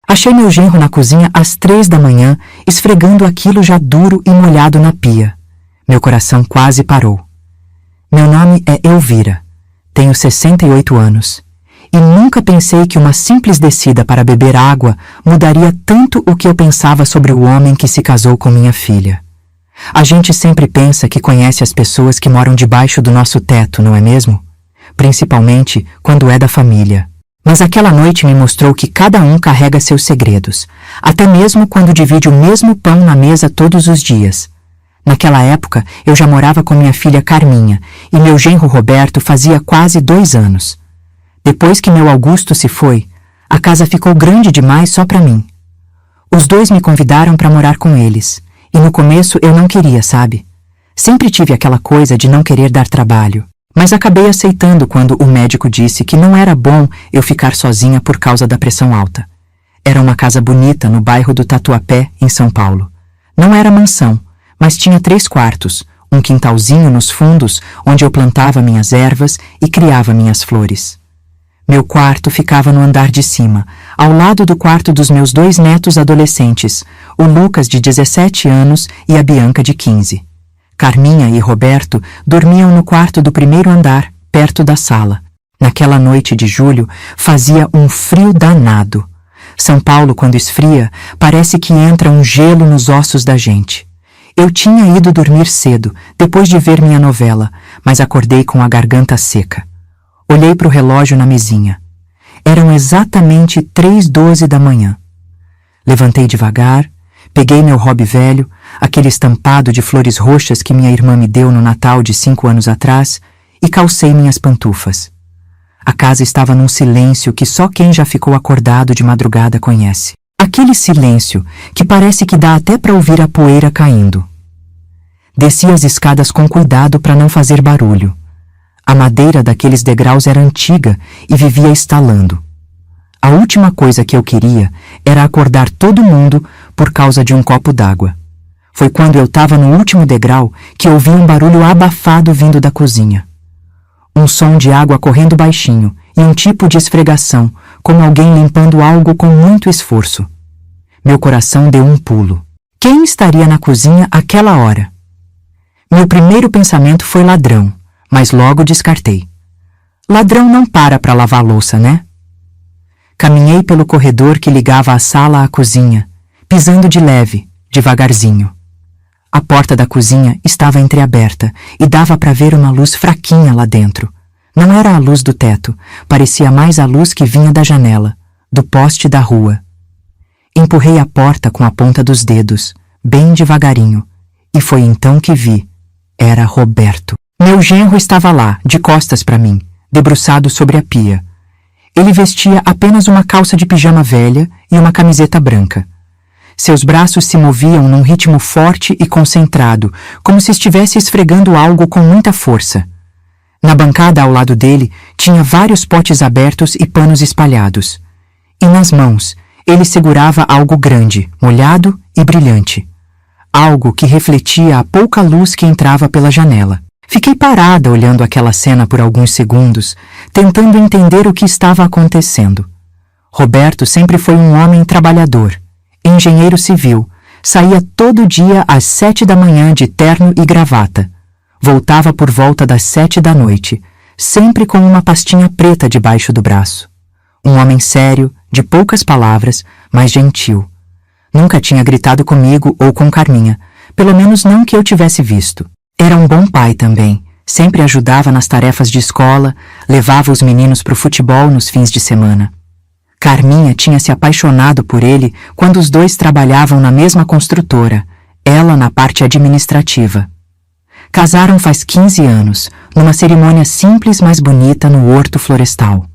Achei meu genro na cozinha às 3 da manhã, esfregando aquilo já duro e molhado na pia. Meu coração quase parou. Meu nome é Elvira. Tenho 68 anos. E nunca pensei que uma simples descida para beber água mudaria tanto o que eu pensava sobre o homem que se casou com minha filha. A gente sempre pensa que conhece as pessoas que moram debaixo do nosso teto, não é mesmo? Principalmente quando é da família. Mas aquela noite me mostrou que cada um carrega seus segredos, até mesmo quando divide o mesmo pão na mesa todos os dias. Naquela época, eu já morava com minha filha Carminha e meu genro Roberto fazia quase 2 anos. Depois que meu Augusto se foi, a casa ficou grande demais só para mim. Os dois me convidaram para morar com eles, e no começo eu não queria, sabe? Sempre tive aquela coisa de não querer dar trabalho, mas acabei aceitando quando o médico disse que não era bom eu ficar sozinha por causa da pressão alta. Era uma casa bonita no bairro do Tatuapé, em São Paulo. Não era mansão, mas tinha 3 quartos, um quintalzinho nos fundos onde eu plantava minhas ervas e criava minhas flores. Meu quarto ficava no andar de cima, ao lado do quarto dos meus 2 netos adolescentes, o Lucas, de 17 anos, e a Bianca, de 15. Carminha e Roberto dormiam no quarto do primeiro andar, perto da sala. Naquela noite de julho, fazia um frio danado. São Paulo, quando esfria, parece que entra um gelo nos ossos da gente. Eu tinha ido dormir cedo, depois de ver minha novela, mas acordei com a garganta seca. Olhei para o relógio na mesinha. Eram exatamente 3h12 da manhã. Levantei devagar, peguei meu hobby velho, aquele estampado de flores roxas que minha irmã me deu no Natal de 5 anos atrás, e calcei minhas pantufas. A casa estava num silêncio que só quem já ficou acordado de madrugada conhece. Aquele silêncio que parece que dá até para ouvir a poeira caindo. Desci as escadas com cuidado para não fazer barulho. A madeira daqueles degraus era antiga e vivia estalando. A última coisa que eu queria era acordar todo mundo por causa de um copo d'água. Foi quando eu estava no último degrau que ouvi um barulho abafado vindo da cozinha. Um som de água correndo baixinho e um tipo de esfregação, como alguém limpando algo com muito esforço. Meu coração deu um pulo. Quem estaria na cozinha àquela hora? Meu primeiro pensamento foi ladrão, mas logo descartei. Ladrão não para lavar louça, né? Caminhei pelo corredor que ligava a sala à cozinha, pisando de leve, devagarzinho. A porta da cozinha estava entreaberta e dava para ver uma luz fraquinha lá dentro. Não era a luz do teto, parecia mais a luz que vinha da janela, do poste da rua. Empurrei a porta com a ponta dos dedos, bem devagarinho, e foi então que vi. Era Roberto. Meu genro estava lá, de costas para mim, debruçado sobre a pia. Ele vestia apenas uma calça de pijama velha e uma camiseta branca. Seus braços se moviam num ritmo forte e concentrado, como se estivesse esfregando algo com muita força. Na bancada ao lado dele, tinha vários potes abertos e panos espalhados. E nas mãos, ele segurava algo grande, molhado e brilhante. Algo que refletia a pouca luz que entrava pela janela. Fiquei parada olhando aquela cena por alguns segundos, tentando entender o que estava acontecendo. Roberto sempre foi um homem trabalhador, engenheiro civil, saía todo dia às 7 da manhã de terno e gravata. Voltava por volta das 7 da noite, sempre com uma pastinha preta debaixo do braço. Um homem sério, de poucas palavras, mas gentil. Nunca tinha gritado comigo ou com Carminha, pelo menos não que eu tivesse visto. Era um bom pai também, sempre ajudava nas tarefas de escola, levava os meninos para o futebol nos fins de semana. Carminha tinha se apaixonado por ele quando os dois trabalhavam na mesma construtora, ela na parte administrativa. Casaram faz 15 anos, numa cerimônia simples mas bonita no Horto Florestal.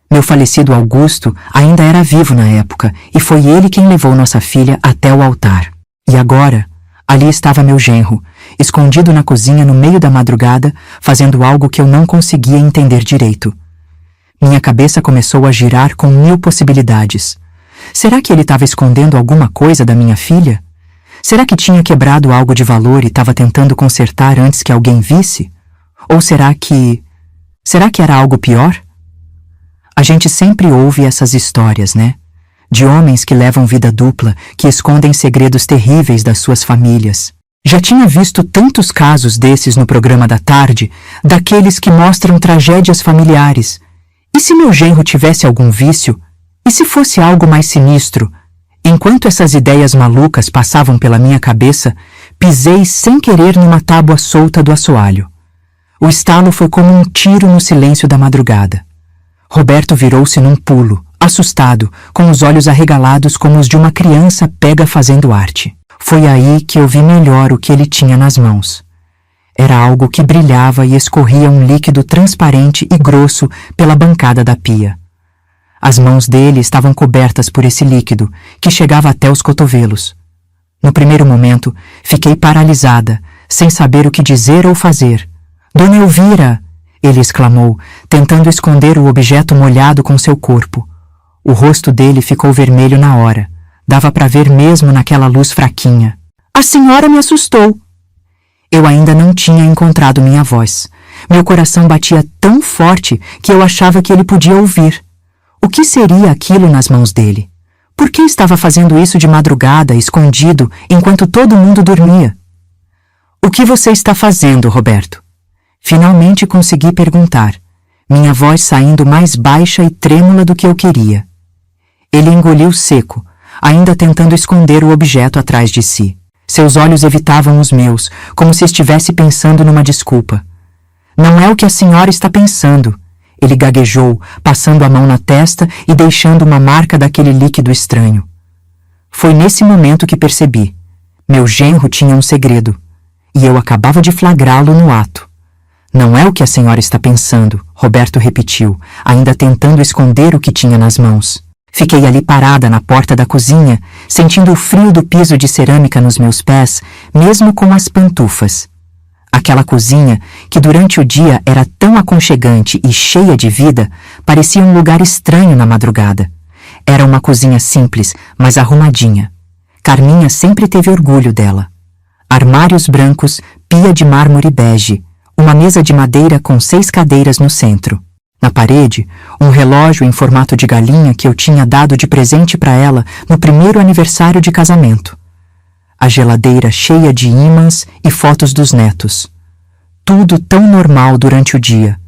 Meu falecido Augusto ainda era vivo na época e foi ele quem levou nossa filha até o altar. E agora, ali estava meu genro, escondido na cozinha no meio da madrugada, fazendo algo que eu não conseguia entender direito. Minha cabeça começou a girar com 1000 possibilidades. Será que ele estava escondendo alguma coisa da minha filha? Será que tinha quebrado algo de valor e estava tentando consertar antes que alguém visse? Ou será que era algo pior? A gente sempre ouve essas histórias, né? de homens que levam vida dupla, que escondem segredos terríveis das suas famílias. Já tinha visto tantos casos desses no programa da tarde, daqueles que mostram tragédias familiares. E se meu genro tivesse algum vício? E se fosse algo mais sinistro? Enquanto essas ideias malucas passavam pela minha cabeça, pisei sem querer numa tábua solta do assoalho. O estalo foi como um tiro no silêncio da madrugada. Roberto virou-se num pulo, assustado, com os olhos arregalados como os de uma criança pega fazendo arte. Foi aí que eu vi melhor o que ele tinha nas mãos. Era algo que brilhava e escorria um líquido transparente e grosso pela bancada da pia. As mãos dele estavam cobertas por esse líquido, que chegava até os cotovelos. No primeiro momento, fiquei paralisada, sem saber o que dizer ou fazer. "Dona Elvira!" ele exclamou, tentando esconder o objeto molhado com seu corpo. O rosto dele ficou vermelho na hora. Dava para ver mesmo naquela luz fraquinha. "A senhora me assustou!" Eu ainda não tinha encontrado minha voz. Meu coração batia tão forte que eu achava que ele podia ouvir. O que seria aquilo nas mãos dele? Por que estava fazendo isso de madrugada, escondido, enquanto todo mundo dormia? "O que você está fazendo, Roberto?" Finalmente consegui perguntar, minha voz saindo mais baixa e trêmula do que eu queria. Ele engoliu seco, ainda tentando esconder o objeto atrás de si. Seus olhos evitavam os meus, como se estivesse pensando numa desculpa. "Não é o que a senhora está pensando." Ele gaguejou, passando a mão na testa e deixando uma marca daquele líquido estranho. Foi nesse momento que percebi. Meu genro tinha um segredo, e eu acabava de flagrá-lo no ato. "Não é o que a senhora está pensando", Roberto repetiu, ainda tentando esconder o que tinha nas mãos. Fiquei ali parada na porta da cozinha, sentindo o frio do piso de cerâmica nos meus pés, mesmo com as pantufas. Aquela cozinha, que durante o dia era tão aconchegante e cheia de vida, parecia um lugar estranho na madrugada. Era uma cozinha simples, mas arrumadinha. Carminha sempre teve orgulho dela. Armários brancos, pia de mármore bege, uma mesa de madeira com 6 cadeiras no centro. Na parede, um relógio em formato de galinha que eu tinha dado de presente para ela no primeiro aniversário de casamento. A geladeira cheia de ímãs e fotos dos netos. Tudo tão normal durante o dia,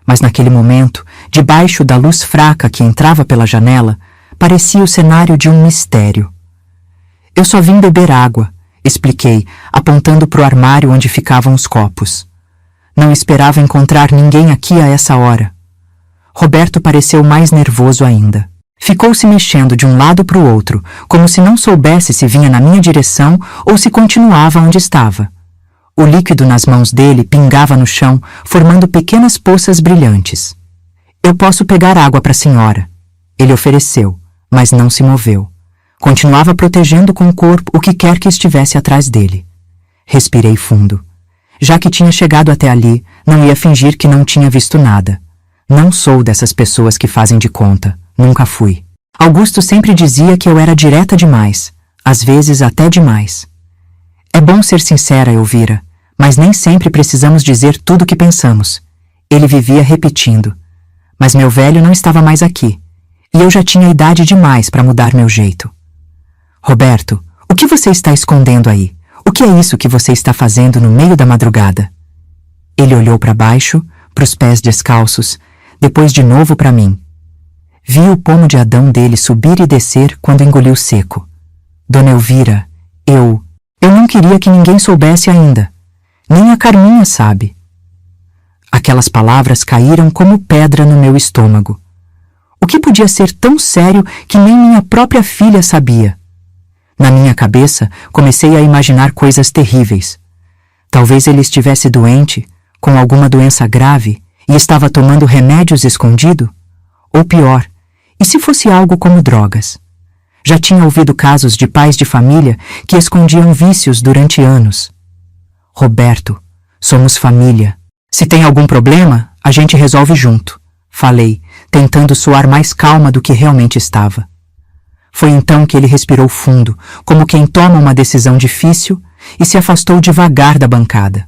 mas naquele momento, debaixo da luz fraca que entrava pela janela, parecia o cenário de um mistério. "Eu só vim beber água", expliquei, apontando para o armário onde ficavam os copos. "Não esperava encontrar ninguém aqui a essa hora." Roberto pareceu mais nervoso ainda. Ficou se mexendo de um lado para o outro, como se não soubesse se vinha na minha direção ou se continuava onde estava. O líquido nas mãos dele pingava no chão, formando pequenas poças brilhantes. "Eu posso pegar água para a senhora." Ele ofereceu, mas não se moveu. Continuava protegendo com o corpo o que quer que estivesse atrás dele. Respirei fundo. Já que tinha chegado até ali, não ia fingir que não tinha visto nada. Não sou dessas pessoas que fazem de conta. Nunca fui. Augusto sempre dizia que eu era direta demais, às vezes até demais. É bom ser sincera, Elvira, mas nem sempre precisamos dizer tudo o que pensamos. Ele vivia repetindo. Mas meu velho não estava mais aqui, e eu já tinha idade demais para mudar meu jeito. "Roberto, o que você está escondendo aí? O que é isso que você está fazendo no meio da madrugada?" Ele olhou para baixo, para os pés descalços, depois de novo para mim. Vi o pomo de Adão dele subir e descer quando engoliu seco. "Dona Elvira, eu não queria que ninguém soubesse ainda. Nem a Carminha sabe." Aquelas palavras caíram como pedra no meu estômago. O que podia ser tão sério que nem minha própria filha sabia? Na minha cabeça, comecei a imaginar coisas terríveis. Talvez ele estivesse doente, com alguma doença grave, e estava tomando remédios escondido? Ou pior, e se fosse algo como drogas? Já tinha ouvido casos de pais de família que escondiam vícios durante anos. "Roberto, somos família. Se tem algum problema, a gente resolve junto", falei, tentando soar mais calma do que realmente estava. Foi então que ele respirou fundo, como quem toma uma decisão difícil, e se afastou devagar da bancada.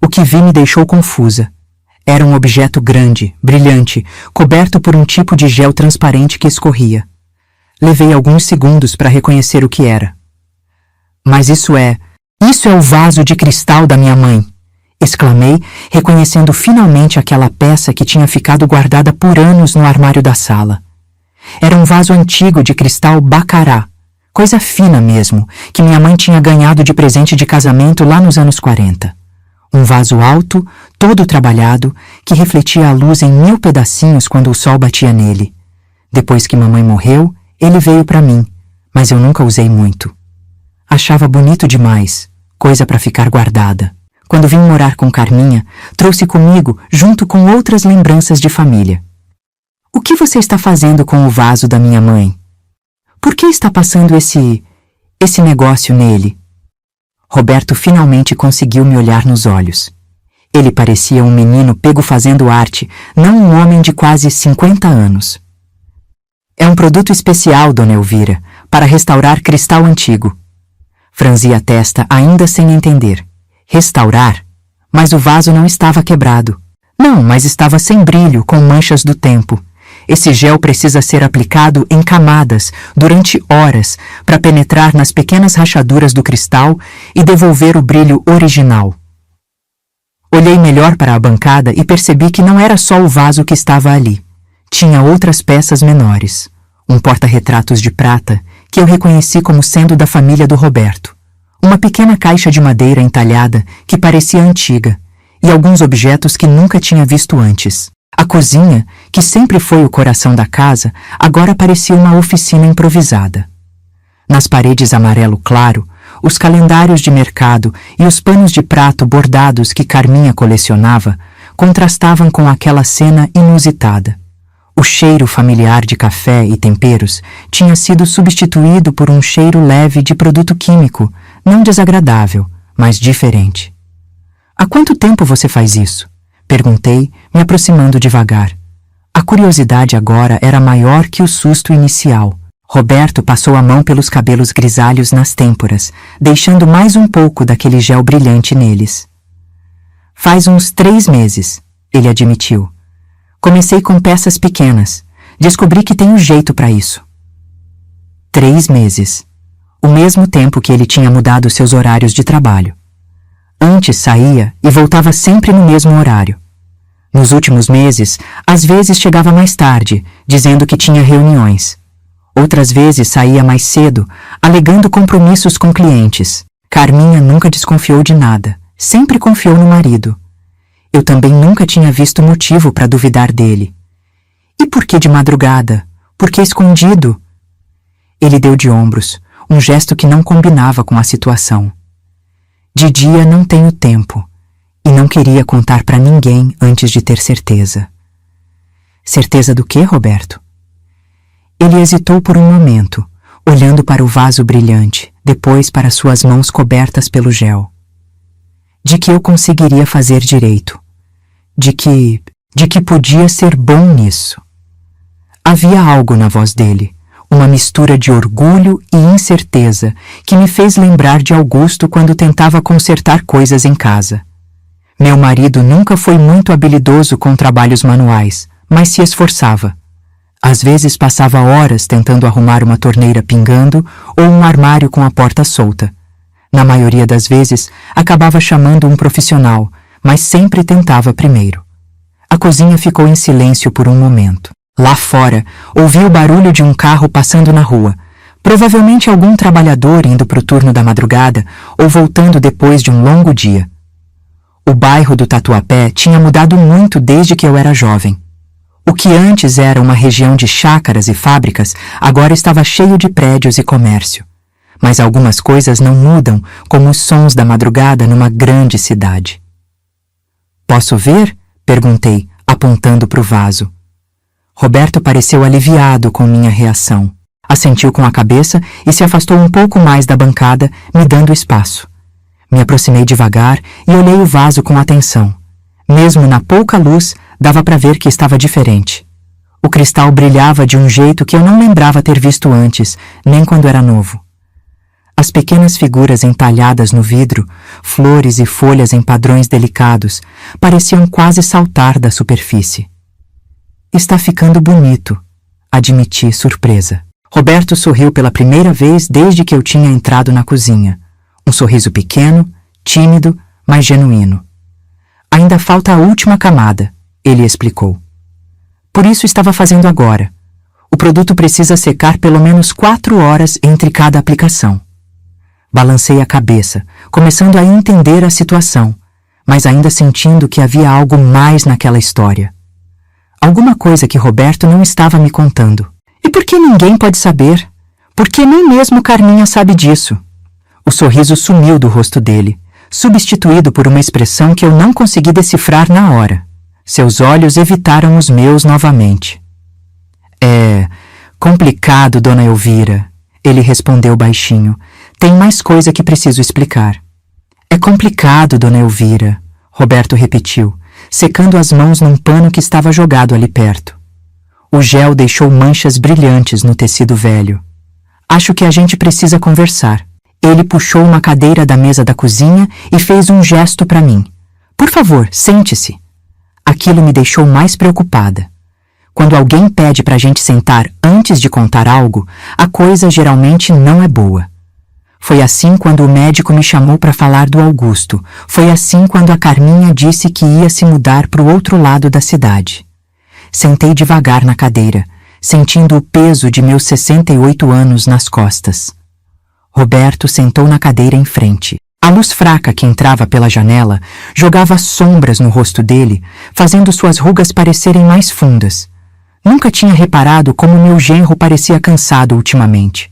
O que vi me deixou confusa. Era um objeto grande, brilhante, coberto por um tipo de gel transparente que escorria. Levei alguns segundos para reconhecer o que era. Mas isso é o vaso de cristal da minha mãe! Exclamei, reconhecendo finalmente aquela peça que tinha ficado guardada por anos no armário da sala. Era um vaso antigo de cristal bacará, coisa fina mesmo, que minha mãe tinha ganhado de presente de casamento lá nos anos 40. Um vaso alto, todo trabalhado, que refletia a luz em 1000 pedacinhos quando o sol batia nele. Depois que mamãe morreu, ele veio para mim, mas eu nunca usei muito. Achava bonito demais, coisa para ficar guardada. Quando vim morar com Carminha, trouxe comigo junto com outras lembranças de família. O que você está fazendo com o vaso da minha mãe? Por que está passando esse negócio nele? Roberto finalmente conseguiu me olhar nos olhos. Ele parecia um menino pego fazendo arte, não um homem de quase 50 anos. É um produto especial, Dona Elvira, para restaurar cristal antigo. Franzi a testa, ainda sem entender. Restaurar? Mas o vaso não estava quebrado. Não, mas estava sem brilho, com manchas do tempo. Esse gel precisa ser aplicado em camadas, durante horas, para penetrar nas pequenas rachaduras do cristal e devolver o brilho original. Olhei melhor para a bancada e percebi que não era só o vaso que estava ali. Tinha outras peças menores. Um porta-retratos de prata, que eu reconheci como sendo da família do Roberto. Uma pequena caixa de madeira entalhada que parecia antiga, e alguns objetos que nunca tinha visto antes. A cozinha, que sempre foi o coração da casa, agora parecia uma oficina improvisada. Nas paredes amarelo claro, os calendários de mercado e os panos de prato bordados que Carminha colecionava contrastavam com aquela cena inusitada. O cheiro familiar de café e temperos tinha sido substituído por um cheiro leve de produto químico, não desagradável, mas diferente. Há quanto tempo você faz isso? Perguntei, me aproximando devagar. A curiosidade agora era maior que o susto inicial. Roberto passou a mão pelos cabelos grisalhos nas têmporas, deixando mais um pouco daquele gel brilhante neles. Faz uns 3 meses, ele admitiu. Comecei com peças pequenas. Descobri que tenho jeito para isso. 3 meses. O mesmo tempo que ele tinha mudado seus horários de trabalho. Antes saía e voltava sempre no mesmo horário. Nos últimos meses, às vezes chegava mais tarde, dizendo que tinha reuniões. Outras vezes saía mais cedo, alegando compromissos com clientes. Carminha nunca desconfiou de nada, sempre confiou no marido. Eu também nunca tinha visto motivo para duvidar dele. E por que de madrugada? Por que escondido? Ele deu de ombros, um gesto que não combinava com a situação. De dia não tenho tempo, e não queria contar para ninguém antes de ter certeza. Certeza do quê, Roberto? Ele hesitou por um momento, olhando para o vaso brilhante, depois para suas mãos cobertas pelo gel. De que eu conseguiria fazer direito. De que podia ser bom nisso. Havia algo na voz dele, uma mistura de orgulho e incerteza que me fez lembrar de Augusto quando tentava consertar coisas em casa. Meu marido nunca foi muito habilidoso com trabalhos manuais, mas se esforçava. Às vezes passava horas tentando arrumar uma torneira pingando ou um armário com a porta solta. Na maioria das vezes, acabava chamando um profissional, mas sempre tentava primeiro. A cozinha ficou em silêncio por um momento. Lá fora, ouvi o barulho de um carro passando na rua, provavelmente algum trabalhador indo para o turno da madrugada ou voltando depois de um longo dia. O bairro do Tatuapé tinha mudado muito desde que eu era jovem. O que antes era uma região de chácaras e fábricas, agora estava cheio de prédios e comércio. Mas algumas coisas não mudam, como os sons da madrugada numa grande cidade. Posso ver? Perguntei, apontando para o vaso. Roberto pareceu aliviado com minha reação. Assentiu com a cabeça e se afastou um pouco mais da bancada, me dando espaço. Me aproximei devagar e olhei o vaso com atenção. Mesmo na pouca luz, dava para ver que estava diferente. O cristal brilhava de um jeito que eu não lembrava ter visto antes, nem quando era novo. As pequenas figuras entalhadas no vidro, flores e folhas em padrões delicados, pareciam quase saltar da superfície. Está ficando bonito, admiti surpresa. Roberto sorriu pela primeira vez desde que eu tinha entrado na cozinha. Um sorriso pequeno, tímido, mas genuíno. Ainda falta a última camada, ele explicou. Por isso estava fazendo agora. O produto precisa secar pelo menos 4 horas entre cada aplicação. Balancei a cabeça, começando a entender a situação, mas ainda sentindo que havia algo mais naquela história. Alguma coisa que Roberto não estava me contando. E por que ninguém pode saber? Porque nem mesmo Carminha sabe disso. O sorriso sumiu do rosto dele, substituído por uma expressão que eu não consegui decifrar na hora. Seus olhos evitaram os meus novamente. É complicado, dona Elvira, ele respondeu baixinho. Tem mais coisa que preciso explicar. É complicado, dona Elvira, Roberto repetiu, secando as mãos num pano que estava jogado ali perto. O gel deixou manchas brilhantes no tecido velho. Acho que a gente precisa conversar. Ele puxou uma cadeira da mesa da cozinha e fez um gesto para mim. Por favor, sente-se. Aquilo me deixou mais preocupada. Quando alguém pede para a gente sentar antes de contar algo, a coisa geralmente não é boa. Foi assim quando o médico me chamou para falar do Augusto. Foi assim quando a Carminha disse que ia se mudar para o outro lado da cidade. Sentei devagar na cadeira, sentindo o peso de meus 68 anos nas costas. Roberto sentou na cadeira em frente. A luz fraca que entrava pela janela jogava sombras no rosto dele, fazendo suas rugas parecerem mais fundas. Nunca tinha reparado como meu genro parecia cansado ultimamente.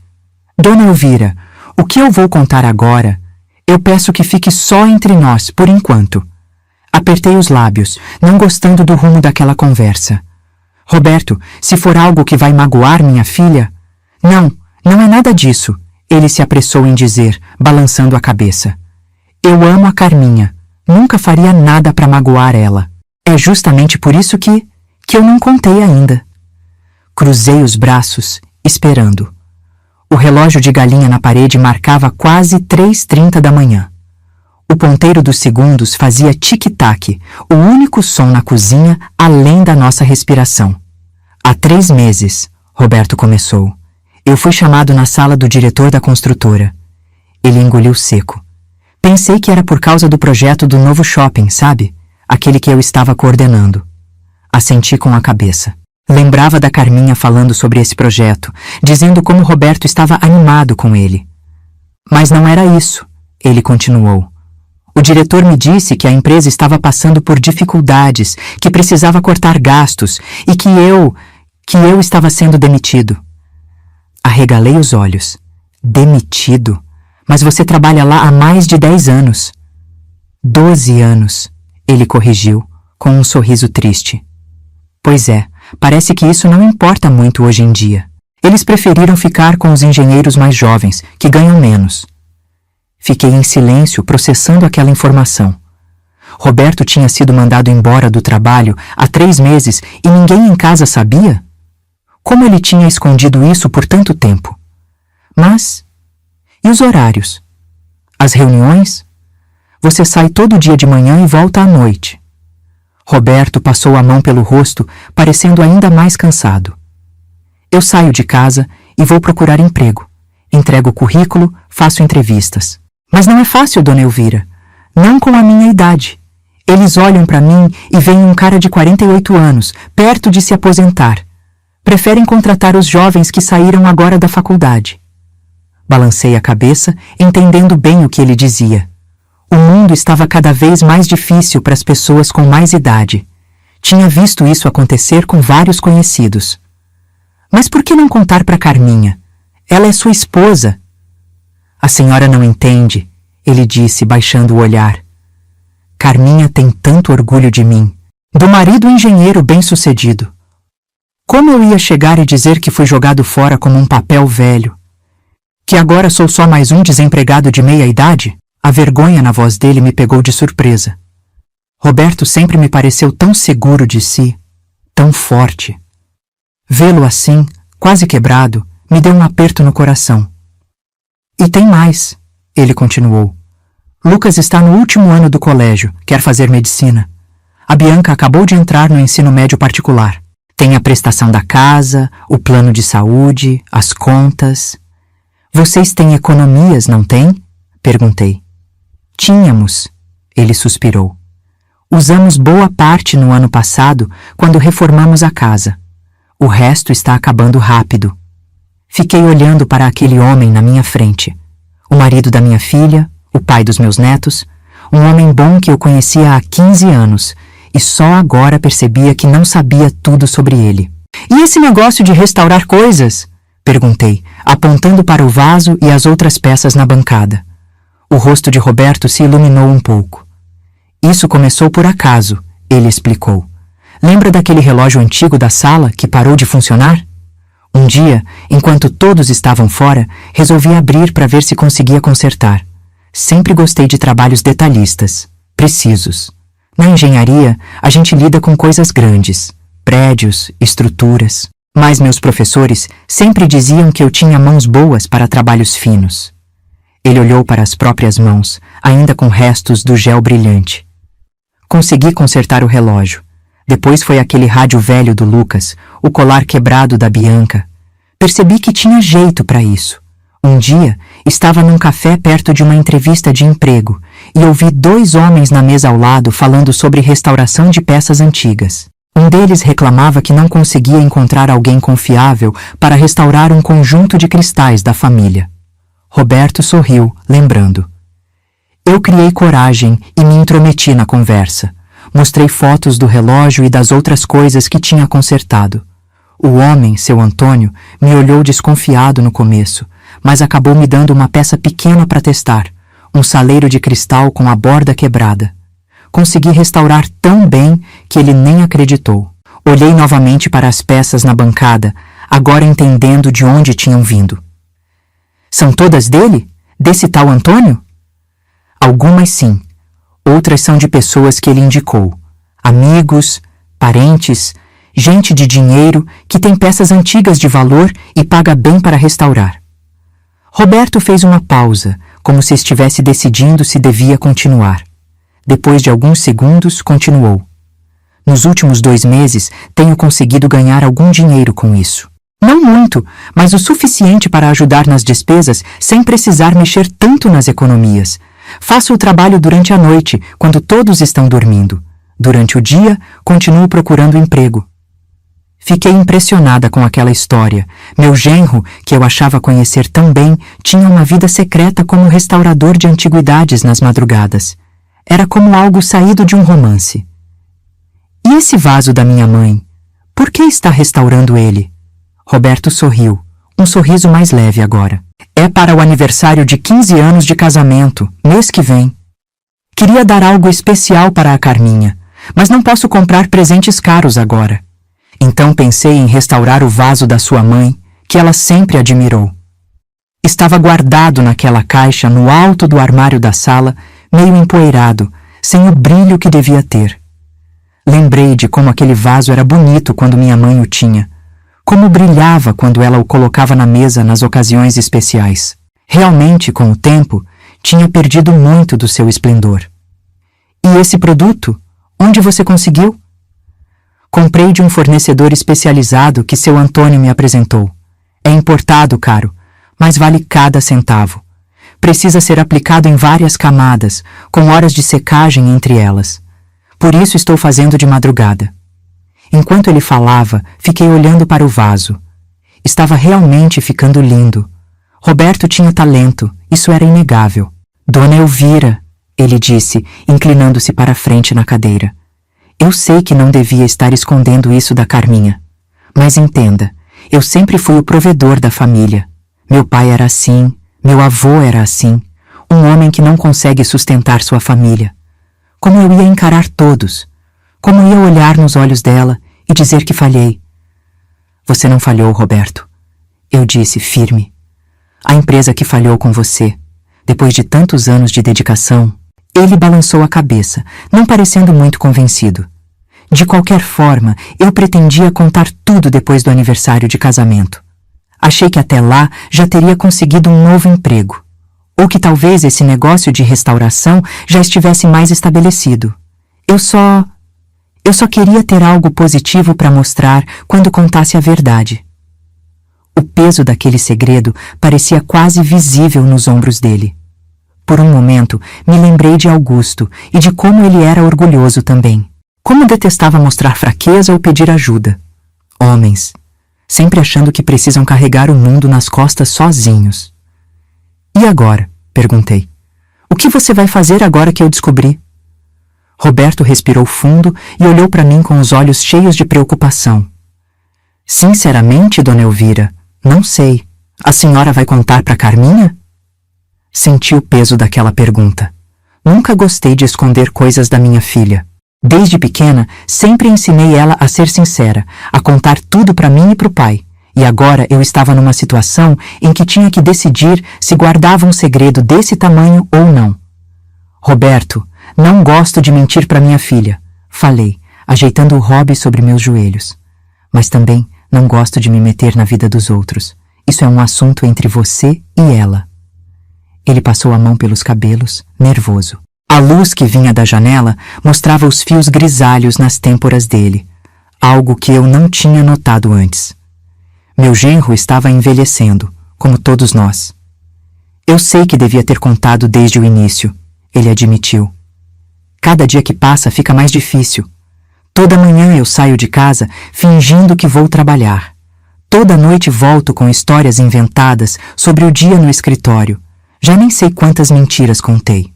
Dona Elvira, o que eu vou contar agora, eu peço que fique só entre nós, por enquanto. Apertei os lábios, não gostando do rumo daquela conversa. Roberto, se for algo que vai magoar minha filha... Não, não é nada disso, ele se apressou em dizer, balançando a cabeça. Eu amo a Carminha, nunca faria nada para magoar ela. É justamente por isso que eu não contei ainda. Cruzei os braços, esperando. O relógio de galinha na parede marcava quase 3h30 da manhã. O ponteiro dos segundos fazia tic-tac, o único som na cozinha além da nossa respiração. Há 3 meses, Roberto começou. Eu fui chamado na sala do diretor da construtora. Ele engoliu seco. Pensei que era por causa do projeto do novo shopping, sabe? Aquele que eu estava coordenando. Assenti com a cabeça. Lembrava da Carminha falando sobre esse projeto, dizendo como Roberto estava animado com ele. Mas não era isso, ele continuou. O diretor me disse que a empresa estava passando por dificuldades, que precisava cortar gastos e que eu estava sendo demitido. Arregalei os olhos. Demitido? Mas você trabalha lá há mais de 10 anos. 12 anos, ele corrigiu, com um sorriso triste. Pois é, parece que isso não importa muito hoje em dia. Eles preferiram ficar com os engenheiros mais jovens, que ganham menos. Fiquei em silêncio, processando aquela informação. Roberto tinha sido mandado embora do trabalho há 3 meses e ninguém em casa sabia? Como ele tinha escondido isso por tanto tempo? Mas, e os horários? As reuniões? Você sai todo dia de manhã e volta à noite. Roberto passou a mão pelo rosto, parecendo ainda mais cansado. Eu saio de casa e vou procurar emprego. Entrego o currículo, faço entrevistas. Mas não é fácil, dona Elvira. Não com a minha idade. Eles olham para mim e veem um cara de 48 anos, perto de se aposentar. Preferem contratar os jovens que saíram agora da faculdade. Balancei a cabeça, entendendo bem o que ele dizia. O mundo estava cada vez mais difícil para as pessoas com mais idade. Tinha visto isso acontecer com vários conhecidos. Mas por que não contar para Carminha? Ela é sua esposa. A senhora não entende, ele disse, baixando o olhar. Carminha tem tanto orgulho de mim, do marido engenheiro bem-sucedido. Como eu ia chegar e dizer que fui jogado fora como um papel velho? Que agora sou só mais um desempregado de meia-idade? A vergonha na voz dele me pegou de surpresa. Roberto sempre me pareceu tão seguro de si, tão forte. Vê-lo assim, quase quebrado, me deu um aperto no coração. E tem mais, ele continuou. Lucas está no último ano do colégio, quer fazer medicina. A Bianca acabou de entrar no ensino médio particular. Tem a prestação da casa, o plano de saúde, as contas. Vocês têm economias, não têm? Perguntei. Tínhamos, ele suspirou. Usamos boa parte no ano passado, quando reformamos a casa. O resto está acabando rápido. Fiquei olhando para aquele homem na minha frente. O marido da minha filha, o pai dos meus netos, um homem bom que eu conhecia há 15 anos, e só agora percebia que não sabia tudo sobre ele. E esse negócio de restaurar coisas? Perguntei, apontando para o vaso e as outras peças na bancada. O rosto de Roberto se iluminou um pouco. Isso começou por acaso, ele explicou. Lembra daquele relógio antigo da sala que parou de funcionar? Um dia, enquanto todos estavam fora, resolvi abrir para ver se conseguia consertar. Sempre gostei de trabalhos detalhistas, precisos. Na engenharia, a gente lida com coisas grandes, prédios, estruturas. Mas meus professores sempre diziam que eu tinha mãos boas para trabalhos finos. Ele olhou para as próprias mãos, ainda com restos do gel brilhante. Consegui consertar o relógio. Depois foi aquele rádio velho do Lucas, o colar quebrado da Bianca. Percebi que tinha jeito para isso. Um dia, estava num café perto de uma entrevista de emprego e ouvi 2 homens na mesa ao lado falando sobre restauração de peças antigas. Um deles reclamava que não conseguia encontrar alguém confiável para restaurar um conjunto de cristais da família. Roberto sorriu, lembrando. Eu criei coragem e me intrometi na conversa. Mostrei fotos do relógio e das outras coisas que tinha consertado. O homem, seu Antônio, me olhou desconfiado no começo, mas acabou me dando uma peça pequena para testar, um saleiro de cristal com a borda quebrada. Consegui restaurar tão bem que ele nem acreditou. Olhei novamente para as peças na bancada, agora entendendo de onde tinham vindo. São todas dele? Desse tal Antônio? Algumas sim. Outras são de pessoas que ele indicou. Amigos, parentes, gente de dinheiro que tem peças antigas de valor e paga bem para restaurar. Roberto fez uma pausa, como se estivesse decidindo se devia continuar. Depois de alguns segundos, continuou. Nos últimos 2 meses, tenho conseguido ganhar algum dinheiro com isso. Não muito, mas o suficiente para ajudar nas despesas sem precisar mexer tanto nas economias. Faço o trabalho durante a noite, quando todos estão dormindo. Durante o dia, continuo procurando emprego. Fiquei impressionada com aquela história. Meu genro, que eu achava conhecer tão bem, tinha uma vida secreta como restaurador de antiguidades nas madrugadas. Era como algo saído de um romance. E esse vaso da minha mãe? Por que está restaurando ele? Roberto sorriu, um sorriso mais leve agora. É para o aniversário de 15 anos de casamento, mês que vem. Queria dar algo especial para a Carminha, mas não posso comprar presentes caros agora. Então pensei em restaurar o vaso da sua mãe, que ela sempre admirou. Estava guardado naquela caixa no alto do armário da sala, meio empoeirado, sem o brilho que devia ter. Lembrei de como aquele vaso era bonito quando minha mãe o tinha, como brilhava quando ela o colocava na mesa nas ocasiões especiais. Realmente, com o tempo, tinha perdido muito do seu esplendor. E esse produto? Onde você conseguiu? Comprei de um fornecedor especializado que seu Antônio me apresentou. É importado, caro, mas vale cada centavo. Precisa ser aplicado em várias camadas, com horas de secagem entre elas. Por isso estou fazendo de madrugada. Enquanto ele falava, fiquei olhando para o vaso. Estava realmente ficando lindo. Roberto tinha talento, isso era inegável. Dona Elvira, ele disse, inclinando-se para a frente na cadeira. Eu sei que não devia estar escondendo isso da Carminha. Mas entenda, eu sempre fui o provedor da família. Meu pai era assim, meu avô era assim, um homem que não consegue sustentar sua família. Como eu ia encarar todos? Como ia olhar nos olhos dela e dizer que falhei? Você não falhou, Roberto. Eu disse, firme. A empresa que falhou com você, depois de tantos anos de dedicação. Ele balançou a cabeça, não parecendo muito convencido. De qualquer forma, eu pretendia contar tudo depois do aniversário de casamento. Achei que até lá já teria conseguido um novo emprego. Ou que talvez esse negócio de restauração já estivesse mais estabelecido. Eu Eu só queria ter algo positivo para mostrar quando contasse a verdade. O peso daquele segredo parecia quase visível nos ombros dele. Por um momento, me lembrei de Augusto e de como ele era orgulhoso também. Como detestava mostrar fraqueza ou pedir ajuda. Homens, sempre achando que precisam carregar o mundo nas costas sozinhos. E agora? Perguntei. O que você vai fazer agora que eu descobri? Roberto respirou fundo e olhou para mim com os olhos cheios de preocupação. Sinceramente, dona Elvira, não sei. A senhora vai contar para Carminha? Senti o peso daquela pergunta. Nunca gostei de esconder coisas da minha filha. Desde pequena, sempre ensinei ela a ser sincera, a contar tudo para mim e para o pai. E agora eu estava numa situação em que tinha que decidir se guardava um segredo desse tamanho ou não. Roberto, não gosto de mentir para minha filha, falei, ajeitando o hobby sobre meus joelhos. Mas também não gosto de me meter na vida dos outros. Isso é um assunto entre você e ela. Ele passou a mão pelos cabelos, nervoso. A luz que vinha da janela mostrava os fios grisalhos nas têmporas dele, algo que eu não tinha notado antes. Meu genro estava envelhecendo, como todos nós. Eu sei que devia ter contado desde o início, ele admitiu. Cada dia que passa fica mais difícil. Toda manhã eu saio de casa fingindo que vou trabalhar. Toda noite volto com histórias inventadas sobre o dia no escritório. Já nem sei quantas mentiras contei.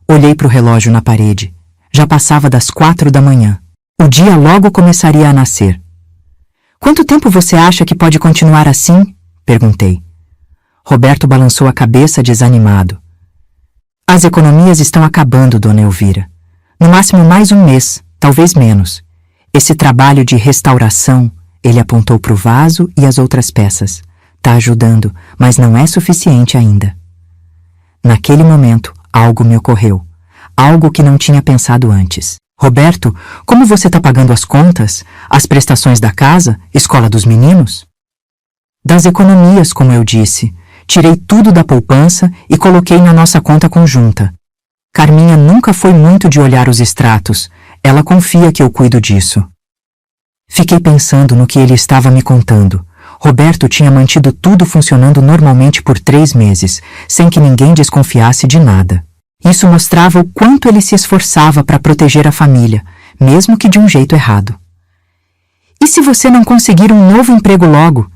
Olhei para o relógio na parede. Já passava das 4 da manhã. O dia logo começaria a nascer. Quanto tempo você acha que pode continuar assim? Perguntei. Roberto balançou a cabeça desanimado. As economias estão acabando, dona Elvira. No máximo mais um mês, talvez menos. Esse trabalho de restauração, ele apontou para o vaso e as outras peças. Tá ajudando, mas não é suficiente ainda. Naquele momento, algo me ocorreu. Algo que não tinha pensado antes. Roberto, como você está pagando as contas, as prestações da casa, escola dos meninos? Das economias, como eu disse. Tirei tudo da poupança e coloquei na nossa conta conjunta. Carminha nunca foi muito de olhar os extratos. Ela confia que eu cuido disso. Fiquei pensando no que ele estava me contando. Roberto tinha mantido tudo funcionando normalmente por 3 meses, sem que ninguém desconfiasse de nada. Isso mostrava o quanto ele se esforçava para proteger a família, mesmo que de um jeito errado. E se você não conseguir um novo emprego logo?